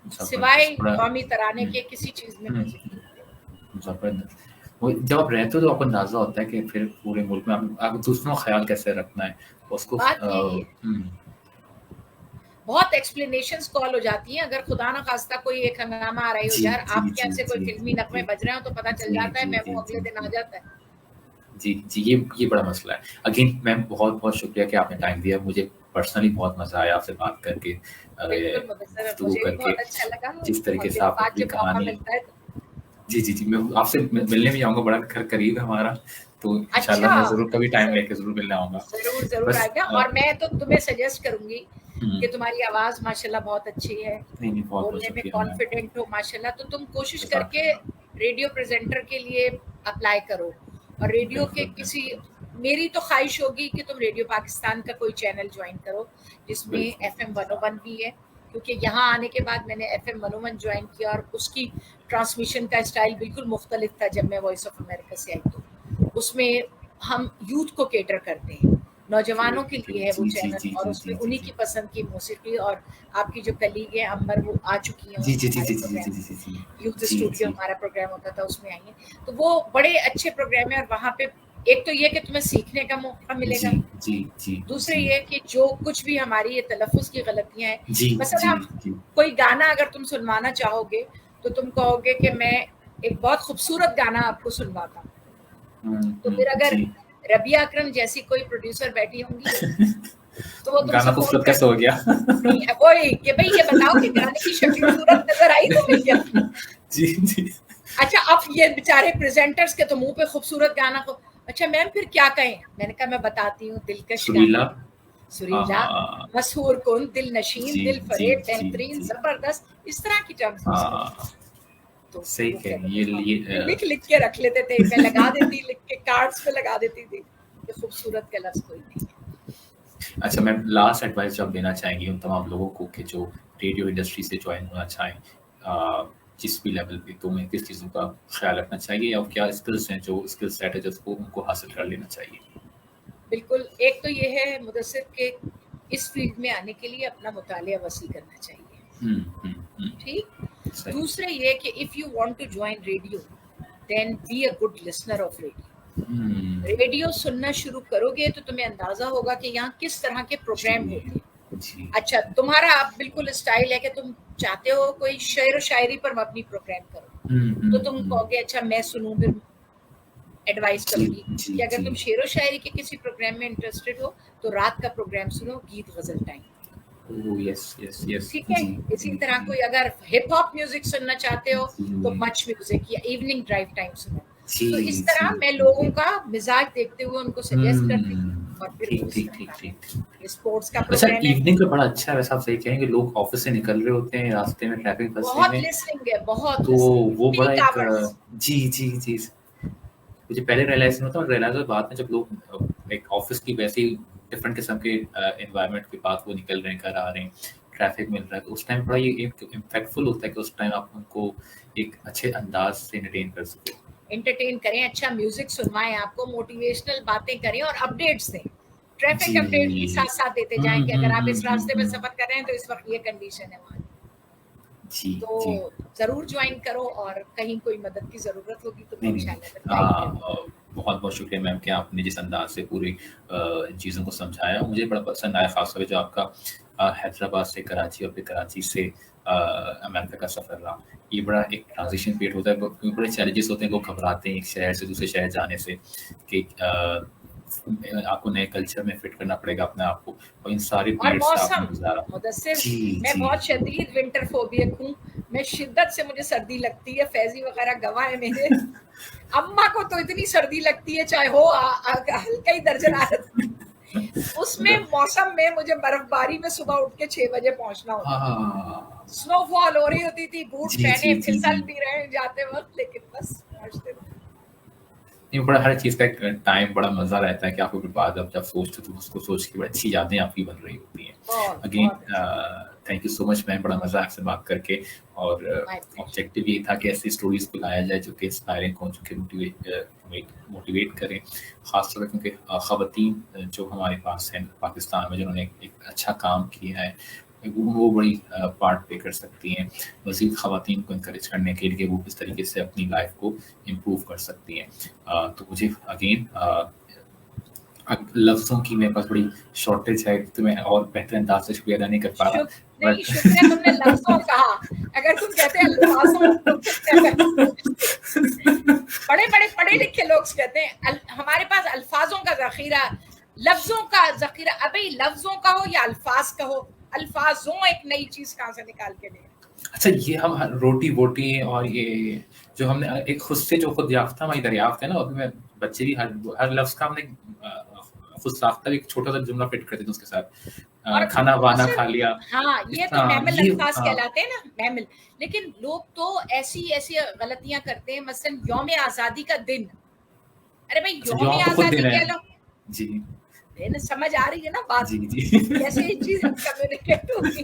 सिवाय कौमी तराने के किसी चीज में जब आप रहते हो तो आपको अंदाजा होता है कि फिर पूरे मुल्क में आपको दूसरों का ख्याल कैसे रखना है उसको। बहुत एक्सप्लेनेशंस कॉल हो जाती हैं। अगर खुदा ना खास्ता कोई एक हंगामा आ रही हो यार, आपके यहाँ से कोई फिल्मी नगमे बज रहे हो तो पता चल जाता है, मैं वो अगले दिन आ जाता है। जी ये बड़ा मसला है। अगेन मैम बहुत शुक्रिया कि आपने टाइम दिया, मुझे पर्सनली बहुत मजा आया आपसे बात करके, अच्छा लगा जिस तरीके से आपकी कहानी। जी मैं आपसे मिलने भी आऊंगा, बड़ा घर करीब है हमारा, तो इंशाल्लाह मैं जरूर कभी टाइम लेके जरूर मिलने आऊंगा। जरूर आएगा। और मैं तो तुम्हें सजेस्ट करूंगी कि तुम्हारी आवाज माशाल्लाह बहुत अच्छी है, बोलने में कॉन्फिडेंट हो माशाल्लाह, तो तुम कोशिश करके रेडियो प्रेजेंटर के लिए अप्लाई करो और रेडियो के किसी मेरी तो ख्वाहिश होगी कि तुम रेडियो पाकिस्तान का कोई चैनल ज्वाइन करो जिसमें बिल्कुल। FM 101 भी है, क्योंकि यहाँ आने के बाद मैंने FM 101 ज्वाइन किया और उसकी ट्रांसमिशन का स्टाइल बिल्कुल मुख्तलिफ था जब मैं वॉइस ऑफ अमेरिका से आई। तो उसमें हम यूथ को केटर करते हैं, नौजवानों के ओके, लिए है वो जी, जी, चैनल, जी, और जी, उसमें जी, जी, उन्हीं जी। की पसंद की मौसीकी, और आपकी जो कलीग है अंबर वो आ चुकी हैं जी, जी, जी, हमारे जी, जी, जी, प्रोग्राम, जी, जी, जी। यूथ जी, स्टूडियो जी। हमारा प्रोग्राम होता था उसमें आई हैं। तो वो बड़े अच्छे प्रोग्राम है, और वहाँ पे एक तो ये कि तुम्हें सीखने का मौका मिलेगा, जी, जी, जी, दूसरे जी। ये कि जो कुछ भी हमारी ये तलफ़्फ़ुज़ की गलतियाँ हैं, जी, मसलन जी, हम जी। कोई गाना अगर तुम सुनवाना चाहोगे, तो तुम कहोगे कि मैं एक बहुत खूबसूरत गाना आपको सुनवाता हूँ। तो फिर अगर जी। रबिया अकरम जैसी कोई प्रोड्यूसर बैठी होंगी, तो वो तुमसे गाना फ़ोन खूबसूरत कर कैसे हो गया? नहीं है वही कि भई ये बताओ कि गाने की शक्ल सूरत नज़र आई तुम्हें क्या? जी, जी। अच्छा, अब ये बेचारे प्रेज़ेंटर्स के तो मुँह पे खूबसूरत गाना को, अच्छा मैम फिर क्या कहें? मैंने कहा मैं बताती हूँ, दिलकश गाने सुरीला। हैं, सुरीला, मसहूर कुन, दिलनशीन, जी, जी, दिलफ़रेब, जी, बेहतरीन, जी। ज़बरदस्त, इस तरह की टर्म्स यूज़ करते हैं। तो सही वो कह क्या रही हैं। कहते हैं, हाँ, ये लिख-लिख के रख लेते थे, मैं लगा देती लिख के कार्ड्स पे लगा देती थी, कि खूबसूरत का लफ्ज़ कोई नहीं है। अच्छा मैम, लास्ट एडवाइस जो आप देना चाहेंगी उन तमाम लोगों को कि जो रेडियो इंडस्ट्री से जॉइन होना चाहें, जिस भी लेवल पे, तो उन्हें किस चीज़ों का ख्याल रखना चाहिए, या क्या स्किल्स हैं, जो स्किल सेट है जिसको उनको हासिल कर लेना चाहिए? बिल्कुल, एक तो ये है मुदस्सिर के इस फ़ील्ड में आने के लिए अपना मुतालिया वसी करना चाहिए, ठीक? सही। दूसरे ये कि if you want to join radio, then be a good listener of radio. Radio सुनना शुरू करोगे तो तुम्हें अंदाज़ा होगा कि यहाँ किस तरह के प्रोग्राम जी, होते हैं। जी। अच्छा, तुम्हारा आप बिल्कुल स्टाइल है कि तुम चाहते हो कोई शेर व शायरी पर मबनी प्रोग्राम करो, तो तुम कहोगे अच्छा मैं सुनूँ, फिर एडवाइस जी, करूँगी जी, कि अगर जी। तुम शेर व शायरी के किसी प्रोग्राम में इंटरेस्टेड हो, तो रात का प्रोग्राम सुनो, गीत गज़ल time. Oh! Yes, yes, yes. ठीक है? जी, इसी जी, तरह जी। कोई अगर हिप हॉप म्यूज़िक सुनना चाहते हो, तो जी, मच म्यूज़िक या इवनिंग ड्राइव टाइम सुनो। जी, तो इस जी, तरह मैं लोगों जी। का मिज़ाज देखते हुए उनको सजेस्ट करती हूँ, और फिर वो ठीक, उस ठीक, तरह ठीक, का ठीक, है। ठीक। ये स्पोर्ट्स का अच्छा, प्रोग्राम है, इवनिंग का बड़ा अच्छा है, वैसे आप सही कहें कि लोग ऑफ़िस से निकल रहे होते हैं, रास्ते में ट्रैफ़िक फँसे बहुत हैं, लिसनिंग है, बहुत तो लिसनिंग, वो बड़ा पीक एक आवर्स। जी, जी, जी। मुझे पहले रियलाइज़ नहीं होता, और रियलाइज़ हुआ बाद में जब लोग एक ऑफ़िस की वैसे ही डिफरेंट किस्म के एनवायरनमेंट के बाद वो निकल रहे हैं, घर आ रहे हैं, ट्रैफ़िक मिल रहा है, तो उस टाइम बड़ा ये एक इम्पैक्टफुल होता है कि उस टाइम आप उनको एक अच्छे अंदाज़ से एंटरटेन कर सको। एंटरटेन करें, अच्छा म्यूज़िक सुनवाएँ आपको, मोटिवेशनल बातें करें और अपडेट्स दें। ट्रैफ़िक अपडेट भी जी। साथ-साथ देते जाएँ कि अगर आप इस रास्ते में सफ़र कर रहे हैं, तो इस वक़्त ये कंडीशन है वहाँ। जी, तो जी। ज़रूर जॉइन करो, और कहीं कोई मदद की ज़रूरत होगी तो मैं नहीं, नहीं, नहीं। इंशाल्लाह फिर गाइड करूँगी। बहुत-बहुत शुक्रिया मैम कि आपने जिस अंदाज़ से पूरी इन चीज़ों को समझाया, मुझे बड़ा पसंद आया, ख़ास तौर पे जो आपका हैदराबाद से कराची और फिर कराची से अमेरिका का सफ़र रहा। ये बड़ा एक ट्रांज़िशन पीरियड होता है, क्योंकि बड़े चैलेंजेस होते हैं, लोग घबराते हैं एक शहर से दूसरे शहर जाने से कि आपको नए कल्चर में फिट करना पड़ेगा अपने आप को, और इन सारे और पीरियड से आपने मौसम, गुज़ारा। मुदस्सिर, जी, मैं जी। बहुत शदीद विंटर फ़ोबिक हूँ। मैं शिद्दत से मुझे सर्दी लगती है, फैज़ी वग़ैरह गवाह है मेरे। अम्मा को तो इतनी सर्दी लगती है, चाहे हो हल्का ही दर्जन हरारत। उसमें मतलब मौसम में मुझे बर्फबारी में सुबह उठ के 6 बजे पहुँचना होता था। हाँ। स्नोफॉल हो रही होती थी, बूट जी, पहने जी, जी, फिसल जी। भी रहे हैं जाते वक़्त, लेकिन बस पहुँचते थे। नहीं, बड़ा हर चीज़ का एक टाइम, बड़ा मज़ा रहता है कि आपको फिर बाद अब जब सोचते हो तो उसको सोच के बड़ी अच्छी यादें आपकी बन रही होती हैं। बहुत, अगेन बहुत अच्छी। Thank you so much ma'am, बड़ा मज़ा आपसे बात करके, और माय प्लेज़र। ऑब्जेक्टिव ये था कि ऐसी स्टोरीज़ को लाया जाए जो कि इंस्पायरिंग हों, जो कि मोटिवेट करें। ख़ास तौर पे क्योंकि ख़वातीन जो हमारे पास हैं पाकिस्तान में, जिन्होंने एक अच्छा काम किया है, वो बड़ी पार्ट प्ले कर सकती हैं मज़ीद ख़वातीन को इनकरेज करने के लिए कि वो किस तरीके से अपनी लाइफ़ को इम्प्रूव कर सकती हैं। तो मुझे अगेन लफ्ज़ों की मेरे पास बड़ी शॉर्टेज है, तो मैं और बेहतर अंदाज़ से शुक्रिया अदा नहीं कर पा रहा, नहीं, बट शुक्र है तुमने लफ्ज़ों कहा। अगर तुम कहते अल्फाज़ों तो फिर मैं बड़े-बड़े पढ़े-लिखे लोग कहते हैं हमारे पास अल्फाज़ों का ज़ख़ीरा, लफ्ज़ों का ज़ख़ीरा। अबे लफ्ज़ों का हो या अल्फाज़ का हो, अल्फाज़ों एक नई चीज़ कहाँ से निकाल के ले आए। अच्छा, ये हम रोटी-वोटी और ये जो हमने एक खुद से जो खुद याफ्ता हमारी दरियाफ़्त है ना, अभी मैं बच्चे भी हर लफ्ज़ का हमने खुद साख्ता एक छोटा-सा जुमला फिट कर देते हैं उसके साथ। और खाना-वाना मुदस्सिर, खा लिया, हाँ, इस ये तो तरह मैमल ये अल्फाज़ हाँ। कहलाते हैं ना, मैमल। लेकिन लोग तो ऐसी-ऐसी गलतियाँ करते हैं, मसलन यौम आज़ादी का दिन। अरे भाई अच्छा, जो यौम आपको खुद आज़ादी देना कह है। लो, जी, ना समझ आ रही है ना बात? जी, जी। कैसे ये चीज कम्युनिकेट होगी?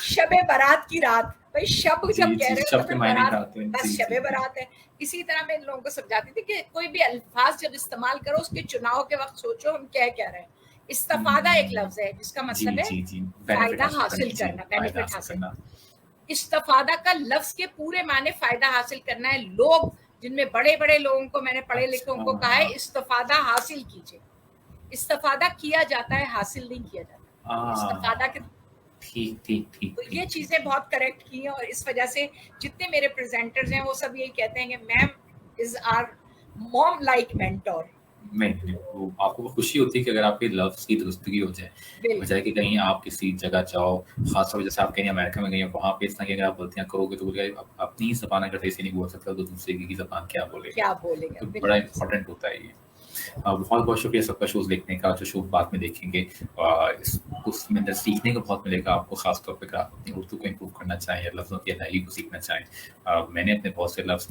शबे बारात की रात, भाई शब जी, जब कह जी, रहे हो तो शब्द के फिर मायने क्या बारात, होते हैं? बस जी, जी, शबे जी। बारात है। इसी तरह मैं इन लोगों को समझाती थी कि कोई भी अल्फाज जब इस्तेमाल करो उसके चुनाव के वक्त सोचो हम क्या रहे हैं। इस्तफादा एक हुँ, लफ्ज है जिसका जी, मतलब है जी, जी, बेनिफिट फायदा हासिल हासिल करना, जी, करना, फ़ायदा बेनिफिट हासिल हासिल। करना। इस्तफादा का लफ्ज के पूरे माने फायदा हासिल करना है। लोग जिनमें बड़े बड़े लोगों को मैंने पढ़े लिखे अच्छा, उनको कहा है इस्तफादा हासिल कीजिए। इस्तफादा किया जाता है, हासिल नहीं किया जाता। इस्तफादा के, ठीक, ठीक, ठीक, तो ये ठीक, ठीक, चीजें ठीक। बहुत करेक्ट की हैं और इस वजह से जितने मेरे प्रेजेंटर्स हैं वो सब यही कहते हैं कि ma'am is our mom like mentor. नहीं, नहीं, वो आपको खुशी होती है कि अगर आपके लफ्ज़ की दुरुस्तगी हो जाए, बजाए बिल्कुल, कि कहीं आप किसी जगह जाओ, ख़ास तौर पे जैसे आप कहीं अमेरिका में गई हैं, वहाँ पे इस तरह की अगर आप गलतियाँ करोगे तो बोलेगा अपनी ही ज़बान अगर सही से नहीं बोल सकता तो दूसरे की ज़बान क्या बोलेगा? क्या बोलेगा, तो बड़ा बिल्कुल सही। इम्पोर्टेंट होता है ये। बहुत-बहुत शुक्रिया सबका शोज़ देखने का, जो शो बाद में देखेंगे। इस उसमें अंदर सीखने को बहुत मिलेगा आपको, ख़ास तौर पे अगर आप अपनी उर्दू को इम्प्रूव करना चाहें या लफ्ज़ों की अदायगी को सीखना चाहें। मैंने अपने बहुत से लफ्ज़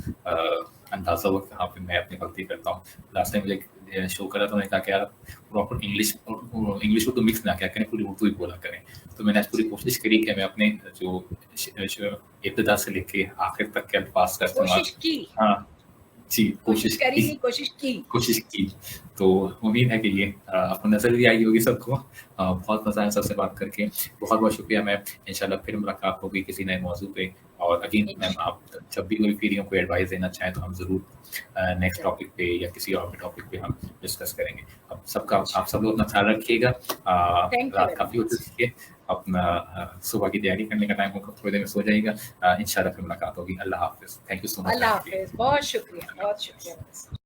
अंदाज़ा हुआ कहाँ पे मैं अपनी गलती करता हूँ। लास्ट टाइम मुझे शो करा तो उन्होंने कहा कि यार प्रॉपर इंग्लिश उर्दू मिक्स ना किया करें, पूरी उर्दू ही बोला करें। तो मैंने आज पूरी कोशिश करी कि मैं अपने जो इब्तिदा से लेके आखिर तक के अल्फाज़ का इस्तेमाल, कोशिश की, हाँ, जी, कोशिश कोशिश करी की। नहीं, कोशिश की। कोशिश की। तो उम्मीद है कि ये आपको नज़र भी आई होगी सबको। बहुत मज़ा आया सबसे बात करके। बहुत-बहुत शुक्रिया मैम। इंशाल्लाह फिर मुलाकात होगी किसी नए मौज़ू पे और अगेन मैम इंशाल्लाह, आप जब भी कोई फ्री हों, कोई एडवाइस देना चाहें तो हम ज़रूर नेक्स्ट जरूर, टॉपिक पे या किसी और भी टॉपिक पे हम डिस्कस करेंगे। अब सबका आप इंशाल्लाह। सब लोग अपना ख़्याल रखिएगा। थैंक यू रात वेरी काफ़ी हो मच। चुकी है। अपना सुबह की तैयारी करने का टाइम होगा, थोड़ी देर में सो जाइएगा। इंशाल्लाह फिर मुलाकात होगी। अल्लाह हाफ़िज़। Thank you so much Allah ma'am Hafiz, again. बहुत शुक्रिया, बहुत शुक्रिया।